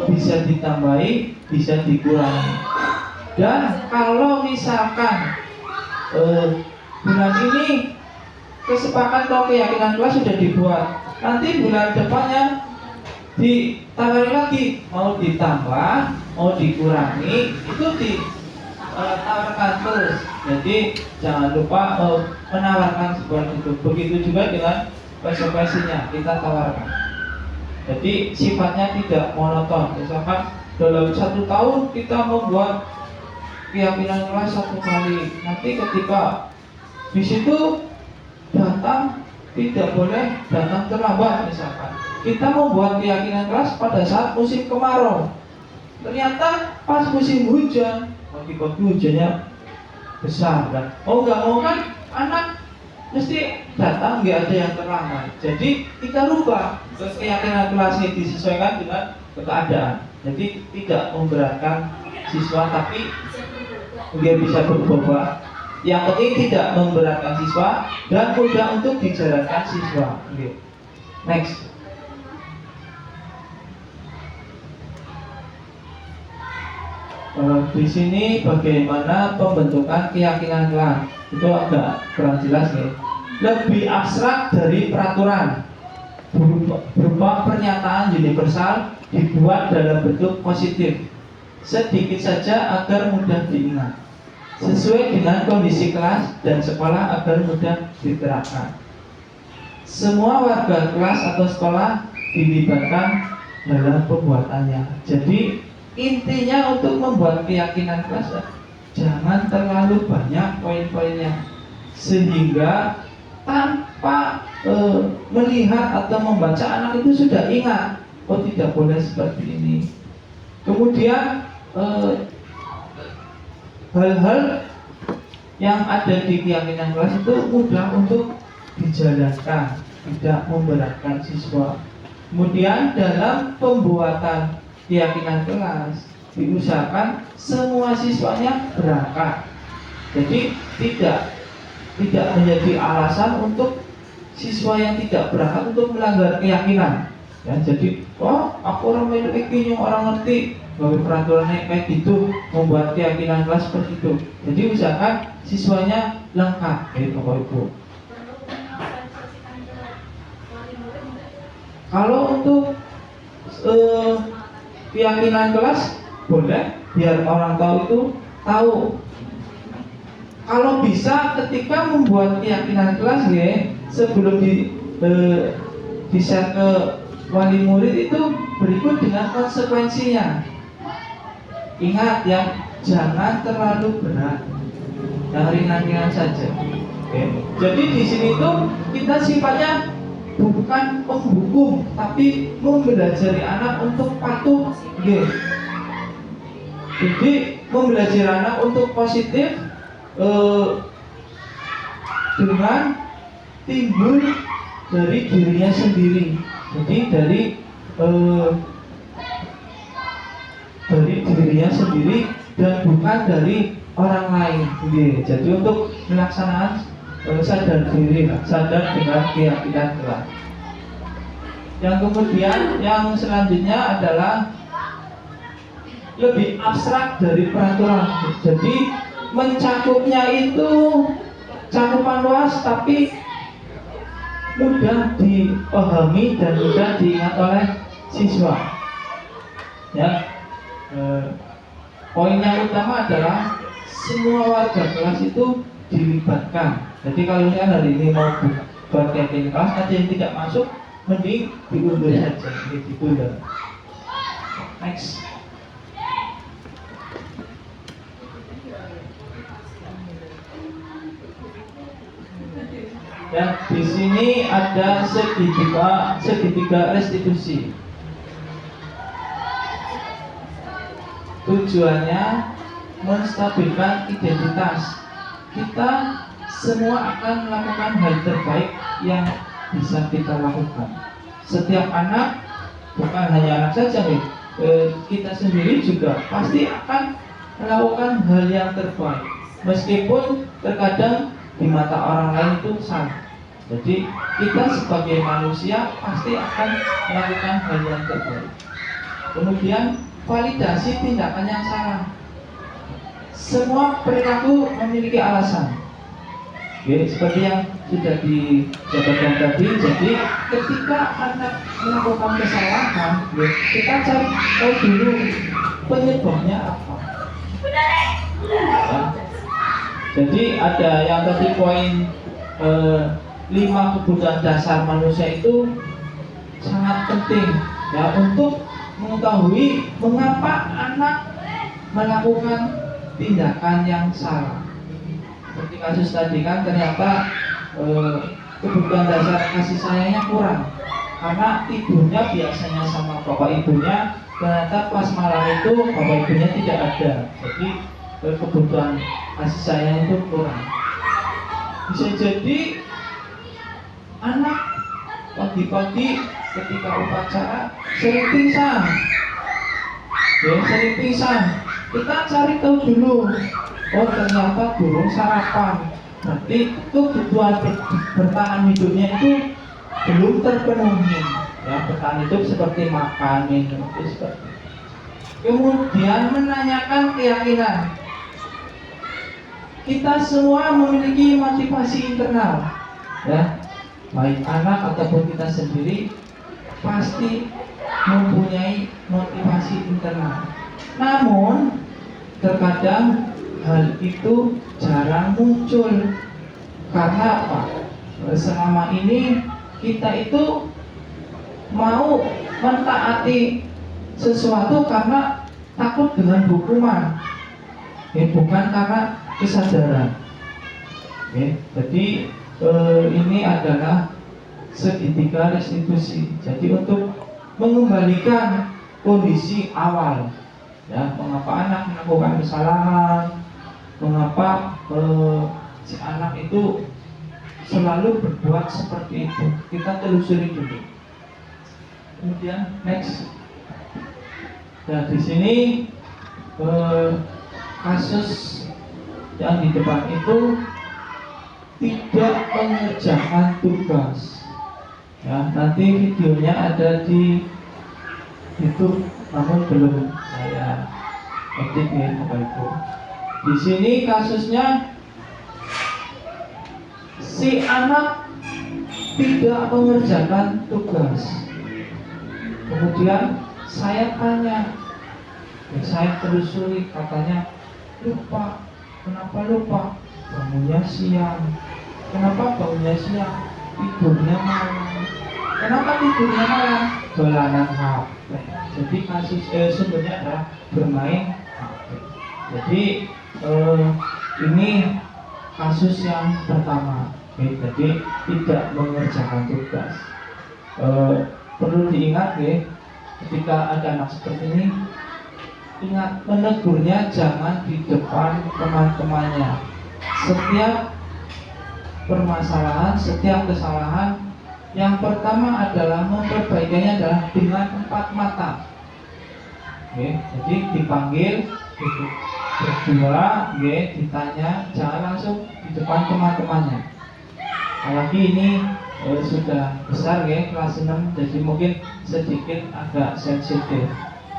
bisa ditambahi, bisa dikurangi. Dan kalau misalkan bulan ini kesepakatan atau keyakinan kelas sudah dibuat, nanti bulan depannya ditawari lagi, mau ditambah, mau dikurangi, itu ditawarkan terus. Jadi jangan lupa menawarkan seperti itu. Begitu juga dengan konsekuensinya kita tawarkan. Jadi sifatnya tidak monoton. Misalkan dalam 1 tahun kita membuat keyakinan kelas 1 kali, nanti ketika di situ datang tidak boleh datang terlambat. Misalkan kita membuat keyakinan kelas pada saat musim kemarau, ternyata pas musim hujan, pagi-pagi hujannya besar, dan mau nggak mau kan anak mesti datang, nggak ada yang terlambat. Jadi kita rubah keyakinan kelasnya disesuaikan dengan keadaan. Jadi tidak memberatkan siswa, tapi dia bisa berubah. Yang penting tidak memberatkan siswa dan mudah untuk dijalankan siswa. Okay. Next. Di sini bagaimana pembentukan keyakinan kelas, itu agak kurang jelas nih. Lebih abstrak dari peraturan, berupa pernyataan universal dibuat dalam bentuk positif, sedikit saja agar mudah diingat, sesuai dengan kondisi kelas dan sekolah agar mudah diterapkan. Semua warga kelas atau sekolah dilibatkan dalam pembuatannya. Jadi intinya untuk membuat keyakinan kelas, jangan terlalu banyak poin-poinnya, sehingga tanpa melihat atau membaca anak itu sudah ingat, oh tidak boleh seperti ini. Kemudian hal-hal yang ada di keyakinan kelas itu mudah untuk dijalankan, tidak memberatkan siswa. Kemudian dalam pembuatan keyakinan kelas diusahakan semua siswanya berangkat. Jadi tidak menjadi alasan untuk siswa yang tidak berangkat untuk melanggar keyakinan. Ya, jadi aku orang memiliki orang ngerti bahwa peraturannya kayak gitu, membuat keyakinan kelas seperti itu. Jadi usahakan siswanya lengkap, Bapak Ibu. Kalau untuk keyakinan kelas boleh, biar orang tahu itu tahu. Kalau bisa ketika membuat keyakinan kelas ya, sebelum di-share ke wali murid itu berikut dengan konsekuensinya. Ingat ya, jangan terlalu berat, yang ringan-ringan saja. Oke. Jadi di sini tuh kita sifatnya bukan menghukum, tapi mempelajari anak untuk patuh. Oke. Jadi mempelajari anak untuk positif dengan timbul dari dirinya sendiri. Jadi dari dirinya sendiri dan bukan dari orang lain. Jadi untuk melaksanakan sadar diri, sadar dengan keyakinan kelas. Yang kemudian yang selanjutnya adalah lebih abstrak dari peraturan. Jadi mencakupnya itu cakupan luas tapi mudah dipahami dan mudah diingat oleh siswa. Ya, poin yang utama adalah semua warga kelas itu dilibatkan. Jadi kalau saya hari ini mau buat keyakinan kelas, ada yang tidak masuk, mending diundur saja, ditunda. Next. Ya, di sini ada segitiga restitusi. Tujuannya menstabilkan identitas. Kita semua akan melakukan hal terbaik yang bisa kita lakukan. Setiap anak, bukan hanya anak saja nih, kita sendiri juga pasti akan melakukan hal yang terbaik, meskipun terkadang di mata orang lain itu salah. Jadi kita sebagai manusia pasti akan melakukan hal yang terbaik. Kemudian validasi tindakan yang salah. Semua perilaku memiliki alasan. Oke, seperti yang sudah dijabarkan tadi. Jadi ketika anak melakukan kesalahan, kita cari tahu dulu penyebabnya apa. Ya. Jadi ada yang tadi poin 5 kebutuhan dasar manusia itu sangat penting ya untuk mengetahui mengapa anak melakukan tindakan yang salah. Seperti kasus tadi kan ternyata kebutuhan dasar kasih sayangnya kurang karena tidurnya biasanya sama bapak ibunya, ternyata pas malam itu bapak ibunya tidak ada. Jadi kebutuhan kasih sayang itu kurang. Bisa jadi anak pagi-pagi ketika upacara sering pingsan. Ya, sering pingsan. Kita cari tahu dulu. Oh, ternyata belum sarapan. Berarti kebutuhan bertahan hidupnya itu belum terpenuhi. Ya, bertahan hidup seperti makan, minum, itu seperti. Kemudian menanyakan keyakinan. Kita semua memiliki motivasi internal, ya, baik anak ataupun kita sendiri pasti mempunyai motivasi internal. Namun terkadang hal itu jarang muncul. Karena apa? Selama ini kita itu mau mentaati sesuatu karena takut dengan hukuman, bukan karena kesadaran. Jadi ini adalah segitiga restitusi. Jadi untuk mengembalikan kondisi awal, ya, mengapa anak melakukan kesalahan, mengapa si anak itu selalu berbuat seperti itu, kita telusuri dulu. Kemudian next. Nah, di sini kasus yang di depan itu tidak mengerjakan tugas. Ya, nanti videonya ada di YouTube, namun belum saya edit ya, Bapak Ibu. Di sini kasusnya si anak tidak mengerjakan tugas. Kemudian saya tanya, saya telusuri, katanya lupa. Kenapa lupa? Bangunnya siang. Kenapa bangunnya siang? Tidurnya malam. Kenapa tidurnya malam? Dolanan HP. Jadi kasus sumbernya adalah bermain HP. Jadi ini kasus yang pertama. Jadi tidak mengerjakan tugas. Perlu diingat ya, ketika ada anak seperti ini, ingat menegurnya jangan di depan teman-temannya. Setiap permasalahan, setiap kesalahan, yang pertama adalah memperbaikinya adalah dengan 4 mata. Jadi dipanggil, berdua, ditanya, jangan langsung di depan teman-temannya. Apalagi ini sudah besar kelas 6, jadi mungkin sedikit agak sensitif.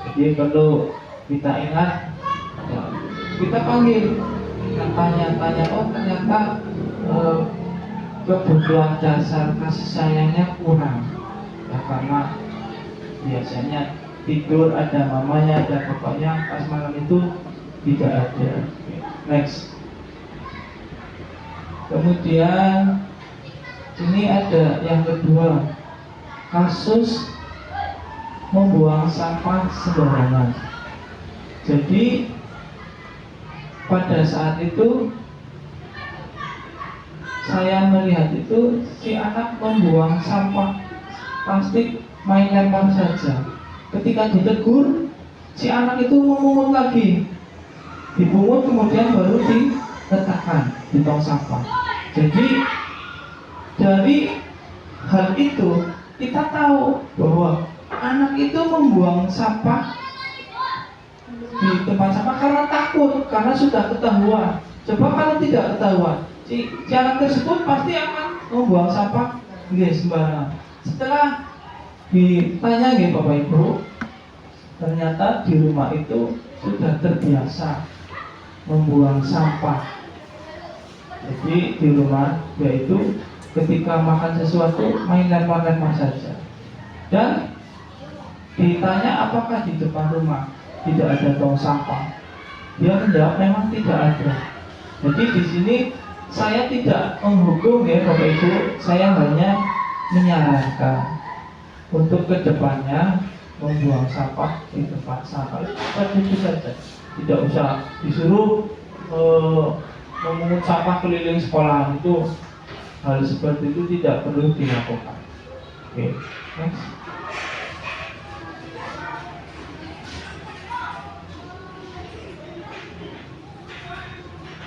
Jadi perlu kita ingat, ya, kita panggil, kita tanya-tanya, oh ternyata kebutuhan dasar kasih sayangnya kurang, ya, karena biasanya tidur ada mamanya, ada bapaknya, pas malam itu tidak ada. Next. Kemudian ini ada yang kedua, kasus membuang sampah sembarangan. Jadi pada saat itu saya melihat itu si anak membuang sampah plastik main lempar saja. Ketika ditegur, si anak itu memungut lagi, dipungut kemudian baru diletakkan di tong sampah. Jadi dari hal itu kita tahu bahwa anak itu membuang sampah di tempat sampah karena takut, karena sudah ketahuan. Coba kalau tidak ketahuan, si anak tersebut pasti akan membuang sampah sembarangan. Setelah ditanya Bapak Ibu, ternyata di rumah itu sudah terbiasa membuang sampah. Jadi di rumah yaitu ketika makan sesuatu main lempar-lempar saja. Dan ditanya apakah di depan rumah tidak ada tong sampah, dia menjawab memang tidak ada. Jadi di sini saya tidak menghukum Bapak Ibu, saya hanya menyarankan untuk kedepannya membuang sampah di tempat sampah itu saja. Tidak usah disuruh memungut sampah keliling sekolah, itu hal seperti itu tidak perlu dilakukan. Oke, next.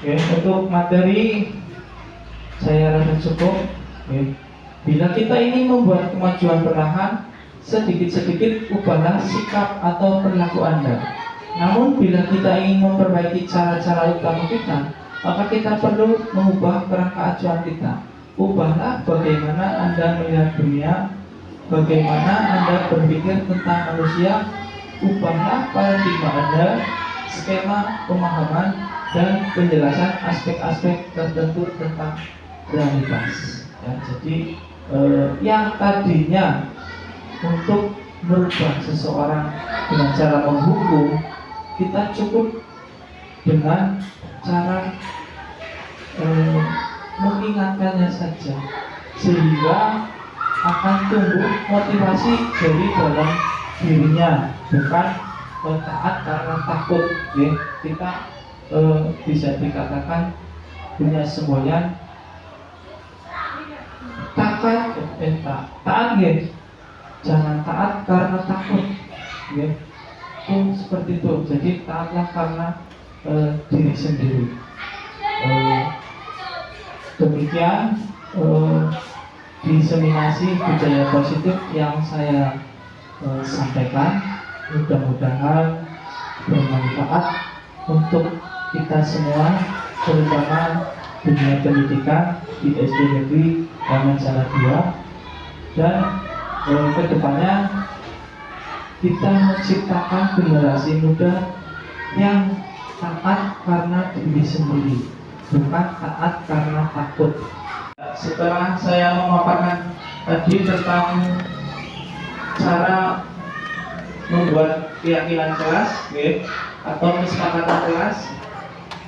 Oke, untuk materi saya rasa cukup. Oke. Bila kita ini membuat kemajuan perlahan, sedikit-sedikit ubahlah sikap atau perilaku Anda. Namun bila kita ingin memperbaiki cara-cara utama kita, maka kita perlu mengubah kerangka acuan kita. Ubahlah bagaimana Anda melihat dunia, bagaimana Anda berpikir tentang manusia. Ubahlah paradigma Anda, skema pemahaman dan penjelasan aspek-aspek tertentu tentang realitas. Ya, jadi yang tadinya untuk merubah seseorang dengan cara menghukum, kita cukup dengan cara mengingatkannya saja, sehingga akan tumbuh motivasi dari dalam dirinya, bukan taat karena takut. Ya, kita bisa dikatakan punya semboyan taat jangan taat karena takut, itu seperti itu. Jadi taatlah karena diri sendiri. Demikian diseminasi budaya positif yang saya sampaikan. Mudah-mudahan bermanfaat untuk kita semua, terutama dunia pendidikan di SD Negeri Wamen Salatiga. Dan kedepannya kita menciptakan generasi muda yang taat karena diri sendiri, bukan taat karena takut. Setelah saya memaparkan tadi tentang cara membuat keyakinan kelas atau kesepakatan kelas,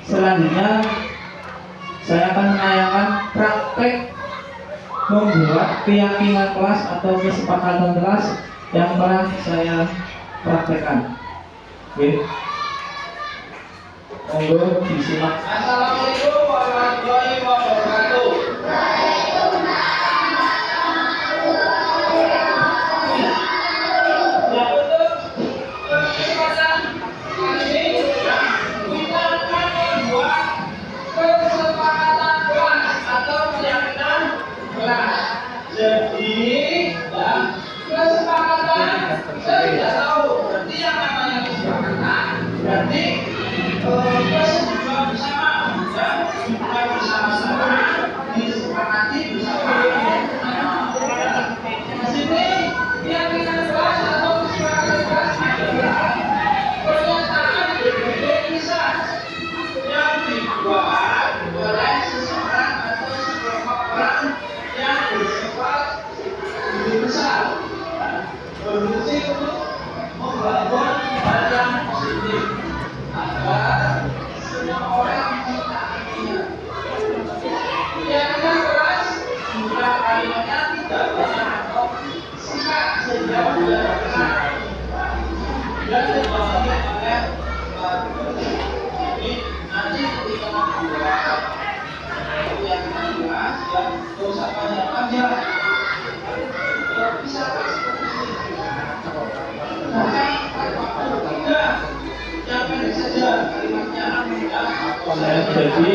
selanjutnya saya akan menayangkan praktek membuat keyakinan kelas atau kesepakatan kelas yang telah saya praktekkan. Monggo disimak. Assalamualaikum warahmatullahi wabarakatuh. Ya, untuk kesempatan kali ini kita akan membuat kesepakatan kelas atau keyakinan kelas. Jadi, ya, kesepakatan saya tidak tahu. Berarti yang namanya kesepakatan berarti persetujuan bersama, dan kita bersama-sama disepakati bersama. Di sini keyakinan kelas atau kesepakatan kelas adalah pernyataan berbagai yang dibuat oleh seseorang atau sekelompok orang yang bersifat lebih besar, berfungsi untuk membangun hal yang positif agar semua orang mentaatinya. Keyakinan keras jumlah kalimatnya tidak banyak atau singkat sehingga mudah dikenal dan dipahami oleh jadi nanti ketika membuat keyakinan keras Tidak usah panjang-panjang. Bisa jadi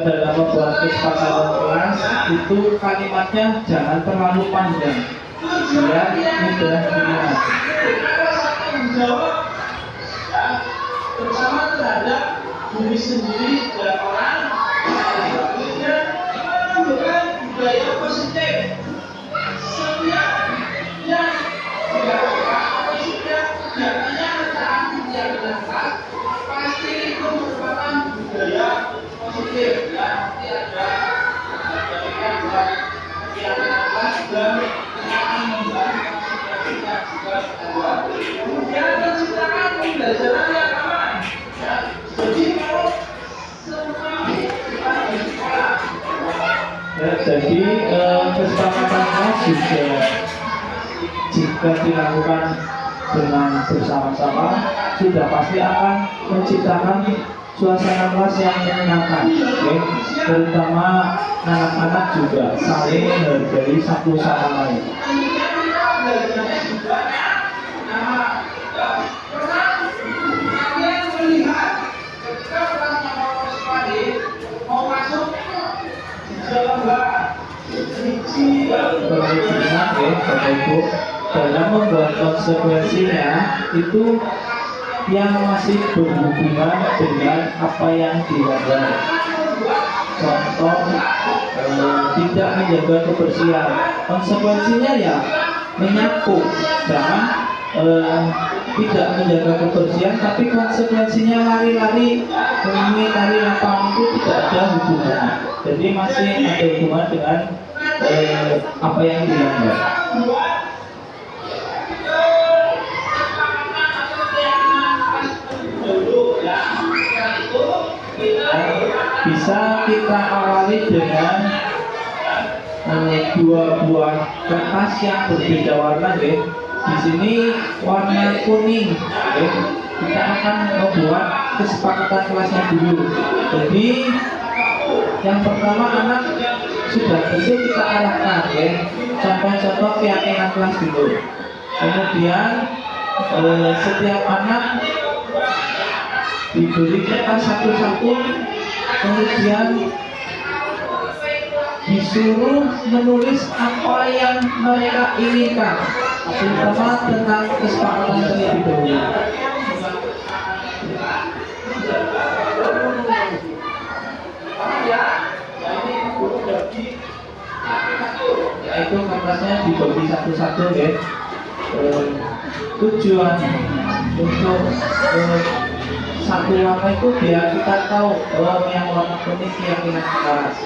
dalam membuat kesepakatan kelas itu kalimatnya jangan terlalu panjang biar mudah diingat. Bersama terhadap diri sendiri dan orang lain, menunjukkan budaya positif. Setiap yang kegiatannya yang dilakukan pasti itu merupakan budaya positif. Ya, nanti ada kemudian menciptakan pembelajaran yang aman. Jadi kalau semua kita di sekolah. Jadi kesepakatannya juga jika dilakukan dengan bersama-sama sudah pasti akan menciptakan suasana kelas yang menyenangkan, terutama anak-anak juga saling menghargai satu sama lain. Ingat ya Bapak Ibu, dalam membuat konsekuensinya itu yang masih berhubungan dengan apa yang dilanggar. Contoh tidak menjaga kebersihan, konsekuensinya ya menyapu. Jangan tidak menjaga kebersihan, tapi konsekuensinya lari-lari mengitari lapangan itu tidak ada hubungannya. Jadi masih ada hubungan dengan apa yang dilanggar. Bisa kita awali dengan dua buah kertas yang berbeda warna, deh. Di sini warna kuning, deh. Kita akan membuat kesepakatan kelasnya dulu. Jadi yang pertama anak sudah tentu kita arahkan, ya. Contoh-contoh keyakinan kelas dulu. Kemudian setiap anak diberi kertas satu-satu, kemudian disuruh menulis apa yang mereka inginkan, terutama tentang kesepakatan terlebih dahulu. Yaitu kertasnya dibagi satu-satu, ya. Tujuan untuk satu warna itu biar kita tahu yang warna kuning keyakinan kelas.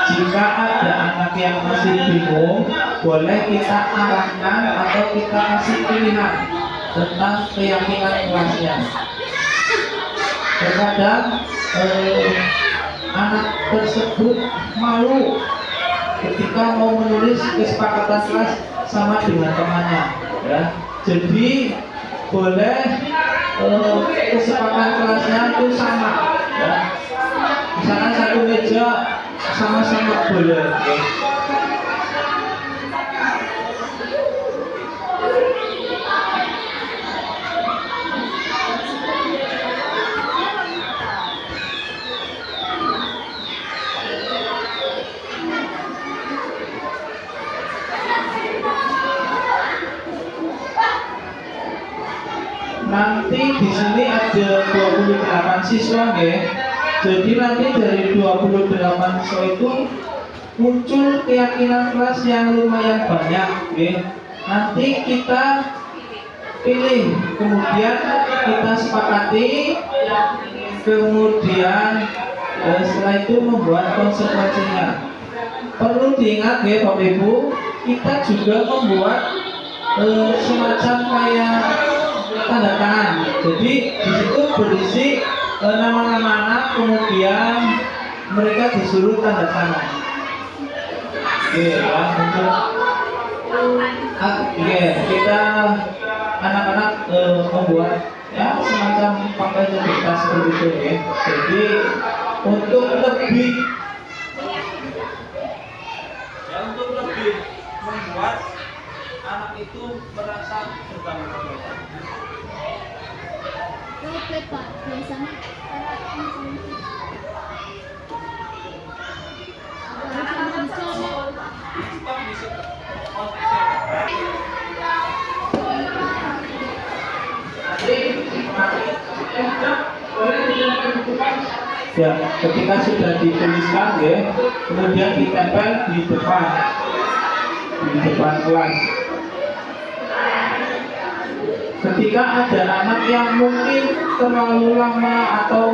Jika ada anak yang masih bingung, boleh kita arahkan atau kita kasih pilihan tentang keyakinan kelasnya. Terkadang anak tersebut malu ketika mau menulis kesepakatan kelas sama dengan temannya, ya. Jadi boleh kesepakatan kelasnya itu sama, ya. Misalkan satu meja sama-sama boleh, ya. Nanti di sini ada 28 siswa, ya. Jadi nanti dari 28 siswa itu muncul keyakinan kelas yang lumayan banyak, ya. Nanti kita pilih, kemudian kita sepakati, kemudian setelah itu membuat konsekuensinya. Perlu diingat, ya Bapak Ibu, kita juga membuat semacam kayak tanda tangan. Jadi di situ berisi nama-nama anak, kemudian mereka disuruh tanda tangan. Oke, ya, untuk kita anak-anak membuat ya semacam pakai cerita seperti itu, ya. Jadi untuk lebih membuat anak itu merasa bertanggung jawab. Pak, biasanya Ya, ketika sudah dituliskan ya, kemudian ditempel di depan kelas. Ketika ada anak yang mungkin terlalu lama atau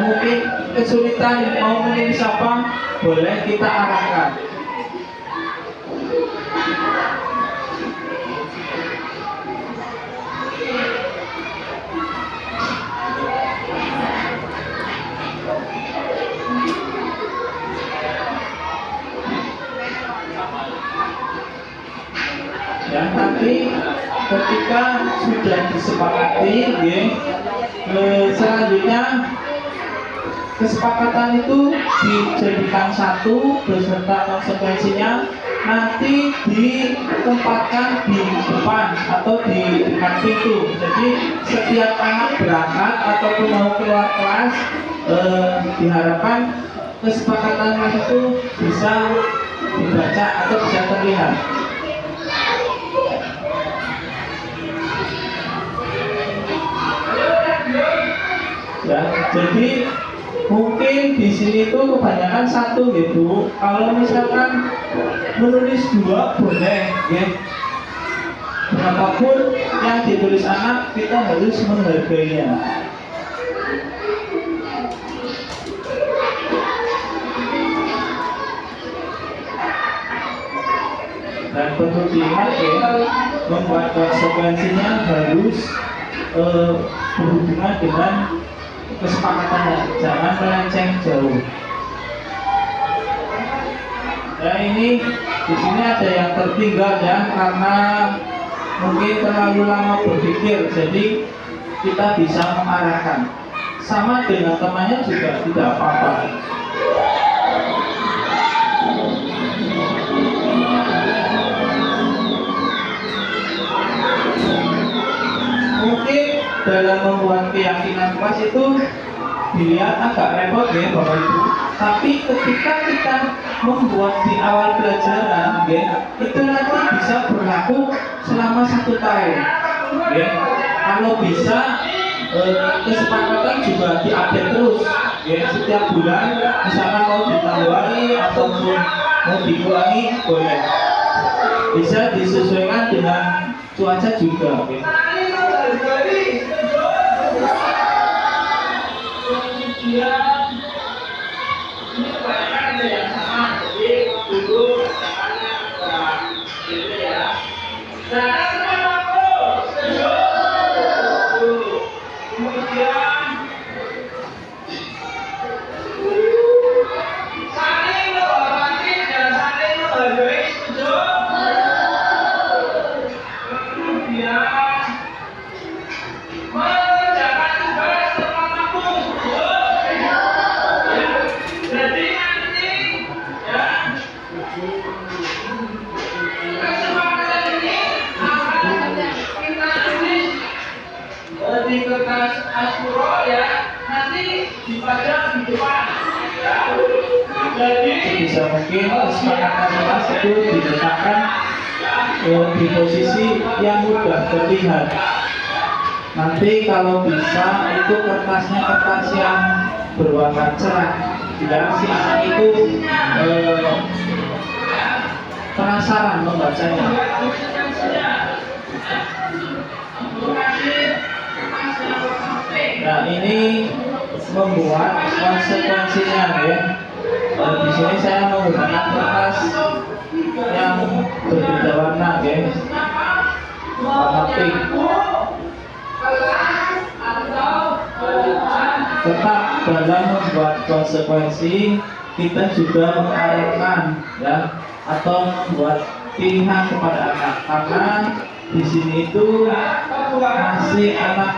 mungkin kesulitan mau menulis apa, boleh kita arahkan. Dan nanti ketika sudah disepakati, selanjutnya kesepakatan itu dijadikan satu beserta konsekuensinya, nanti ditempatkan di depan atau di dekat pintu. Jadi setiap anak berangkat ataupun mau keluar kelas, diharapkan kesepakatan itu bisa dibaca atau bisa terlihat. Ya, jadi mungkin di sini tuh kebanyakan satu gitu. Kalau misalkan menulis dua boleh, ya. Berapapun yang ditulis anak, kita harus menghargainya. Dan perlu diingat ya, membuat konsekuensinya harus berhubungan dengan kesepakatannya, jangan melenceng jauh. Ya, ini di sini ada yang tertinggal ya, karena mungkin terlalu lama berpikir, jadi kita bisa mengarahkan. Sama dengan temannya juga tidak apa-apa. Mungkin dalam membuat keyakinan kelas itu dilihat agak repot ya Bapak Ibu. Tapi ketika kita membuat di awal pelajaran, ya, itu nanti bisa berlaku selama 1 tahun. Ya. Kalau bisa kesepakatan juga diupdate terus. Ya, setiap bulan misalkan mau ditambahi ataupun mau dikurangi boleh. Bisa disesuaikan dengan cuaca juga. Ya. Ini kebanyakan ada yang sama, jadi dulu caranya agak gitu ya. Nah, kemudian saling menghormati dan saling menghargai, setuju? Kemudian mengerjakan tugas tepat waktu, setuju? Jadi nanti ya kesepakatan ini akan kita tulis di kertas aspuro ya, nanti dipajang di depan ya. Jadi Bisa mungkin kesepakatan kelas itu diletakkan di posisi yang mudah terlihat. Nanti kalau bisa itu kertasnya kertas yang berwarna cerah, biar si anak itu penasaran membacanya. Nah, ini membuat konsekuensinya ya. Di sini saya menggunakan kertas yang berbeda warna ya, warna pink. Tetap dalam membuat konsekuensi kita juga mengarahkan ya, atau membuat pilihan kepada anak, karena di sini itu masih anak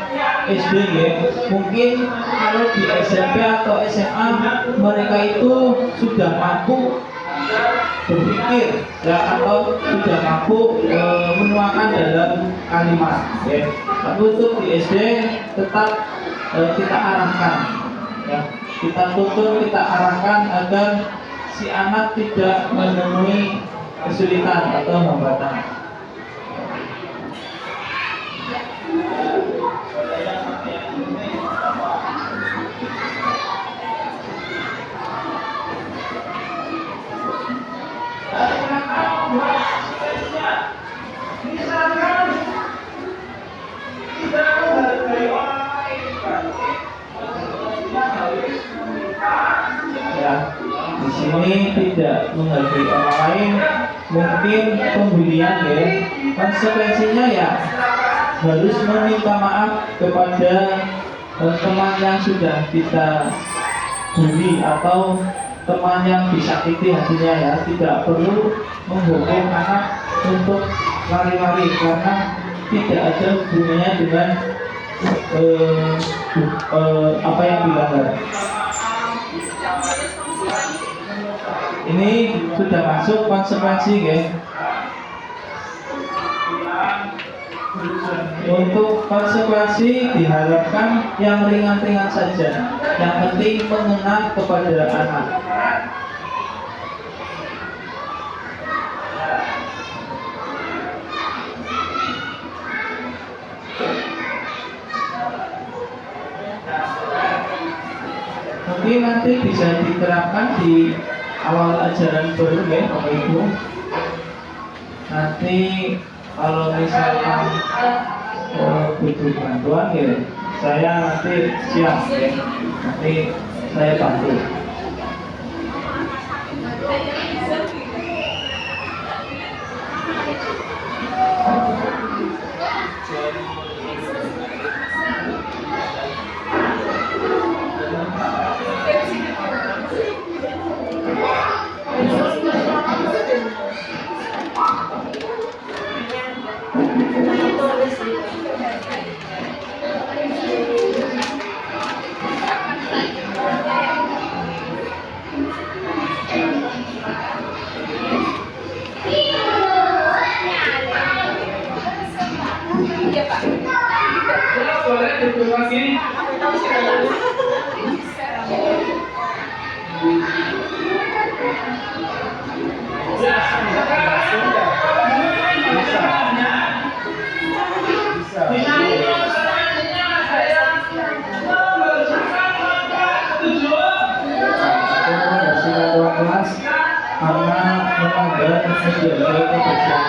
SD ya. Mungkin kalau di SMP atau SMA mereka itu sudah mampu berpikir ya, atau sudah mampu menuangkan dalam kalimat ya. Tapi untuk di SD tetap kita arahkan ya, kita tuntut, kita arahkan agar si anak tidak menemui kesulitan atau hambatan. Ya, di sini tidak menghargai orang lain, mungkin pembulian ya. Konsekuensinya ya harus meminta maaf kepada teman yang sudah kita bully atau teman yang disakiti hatinya ya. Tidak perlu menghukum anak untuk lari-lari karena tidak ada hubungannya dengan apa yang dilanggar. Ini sudah masuk konsekuensi ya. Untuk konsekuensi diharapkan yang ringan-ringan saja, yang penting mengena kepada anak. Mungkin nanti bisa diterapkan di awal ajaran baru ya Bapak Ibu. Nanti kalau misalkan butuh bantuan ya, saya nanti siap ya. Nanti saya bantu. Karena melanggar menjaga kebersihan.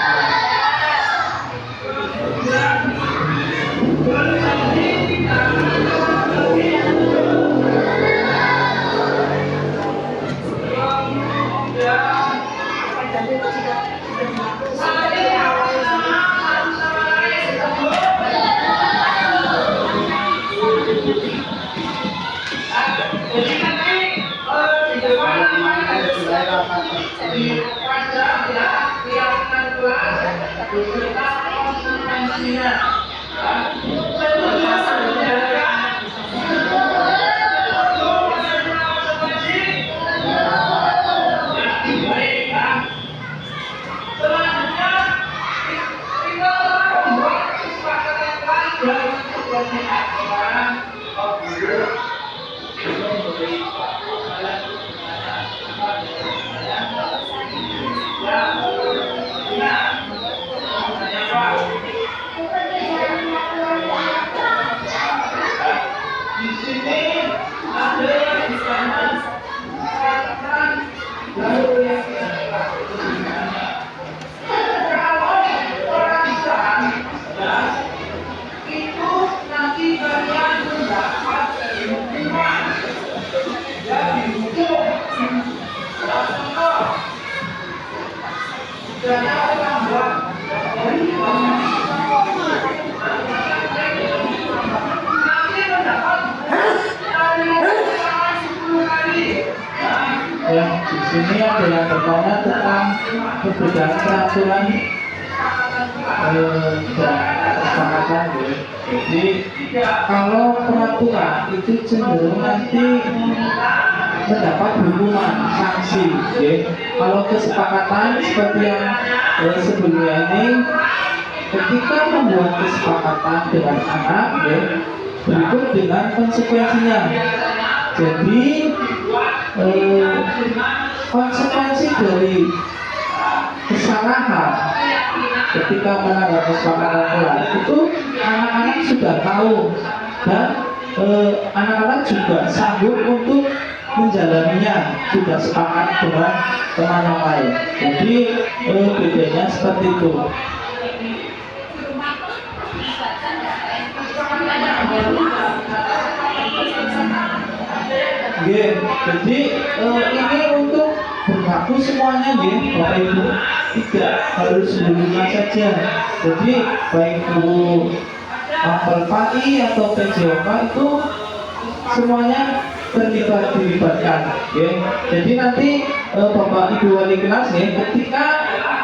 Yang di sini ada yang bertanya tentang perbedaan peraturan dan kesepakatan ya. Jadi kalau peraturan itu cenderung nanti mendapat hukuman sanksi. Ya. Kalau kesepakatan seperti yang sebelumnya ini, ketika membuat kesepakatan dengan anak, ya, berikut dengan konsekuensinya. Jadi konsekuensi dari kesalahan ketika melanggar kesepakatan kelas itu anak-anak sudah tahu, dan anak-anak juga sanggup untuk menjalaninya, sudah sepakat dengan teman yang lain. Jadi bedanya seperti itu. Jadi ini untuk berlaku semuanya, Bapak Ibu, tidak harus dulunya saja. Jadi baik guru Perpati atau PJOK itu semuanya dilibatkan. Jadi nanti Bapak Ibu wali kelas, ketika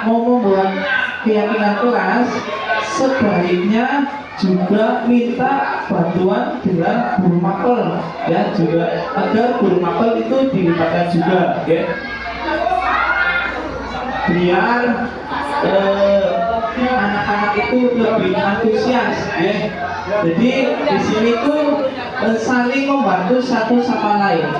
mau membuat keyakinan kelas, sebaiknya juga minta bantuan dengan guru mapel, ya, juga agar guru mapel itu dilibatkan juga, ya, biar anak-anak itu lebih antusias, ya. Jadi di sini tuh saling membantu satu sama lain.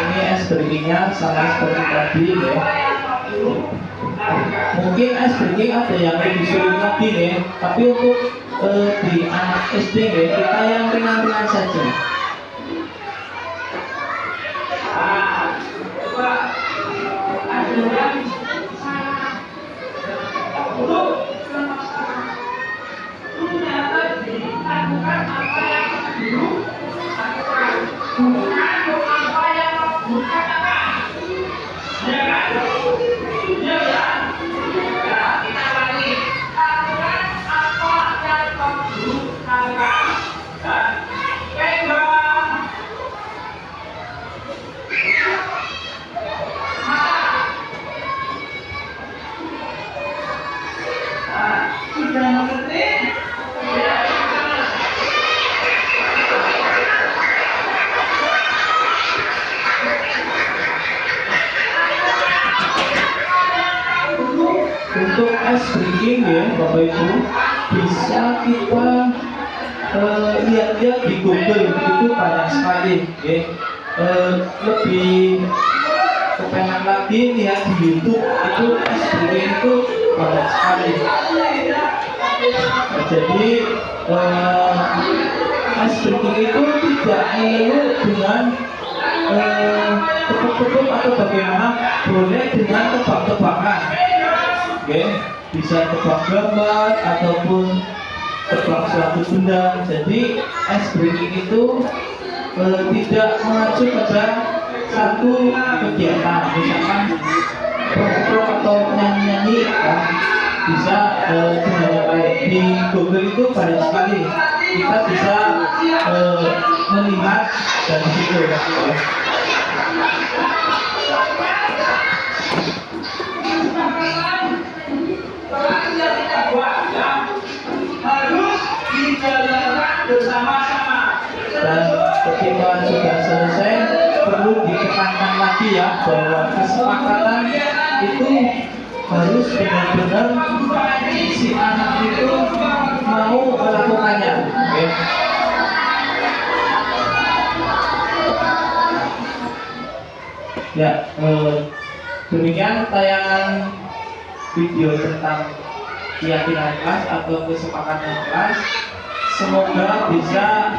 Ini es breakingnya sama seperti tadi, ya. Mungkin es breaking ada yang lebih sulit lagi, ya. Tapi untuk di anak SD, ya, kita yang ringan-ringan saja. Untuk ice breaking, ya, Bapak Ibu, bisa kita lihat-lihat di Google, itu banyak sekali, ya. Lebih kepengen lagi lihat di YouTube, itu ice breaking itu banyak sekali. Jadi ice breaking itu tidak melulu dengan tepuk-tepuk atau bagaimana, boleh dengan tebak-tebakan. Bisa tebak gambar ataupun tebak suatu benda. Jadi ice breaking itu tidak mengacu pada satu kegiatan, misalkan pro atau nyanyi-nyanyi, ya. Bisa dengan yang lain. Di Google itu banyak sekali, kita bisa melihat dari situ, ya. Harus dijalankan bersama-sama. Dan ketika sudah selesai, perlu ditekankan lagi, ya, bahwa kesepakatan itu harus benar-benar si anak itu mau melakukannya. Ya, demikian tayangan video tentang keyakinan kelas atau kesepakatan kelas. Semoga bisa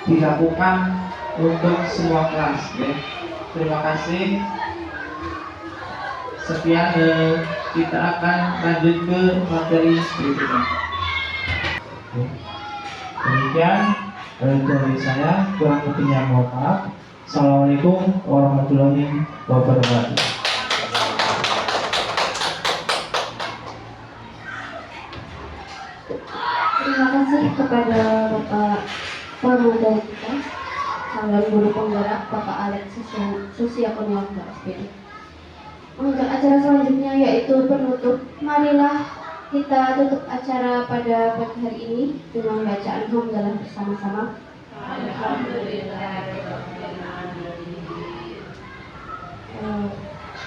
dilakukan untuk semua kelas, ya. Terima kasih. Sekian, kita akan lanjut ke materi berikutnya. Demikian dari saya, kurang lebihnya mohon maaf. Assalamualaikum warahmatullahi wabarakatuh. Terima kasih kepada Bapak Pramodita. calon guru penggerak Bapak Alex Susia Kurniawan SPD. Untuk acara selanjutnya yaitu penutup. Marilah kita tutup acara pada pagi hari ini dengan bacaan hamdalah bersama-sama.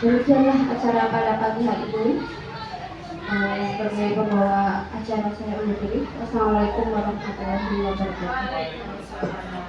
Demikianlah acara pada pagi hari ini. Sebagai pembawa acara saya undur diri. Wassalamualaikum warahmatullahi wabarakatuh.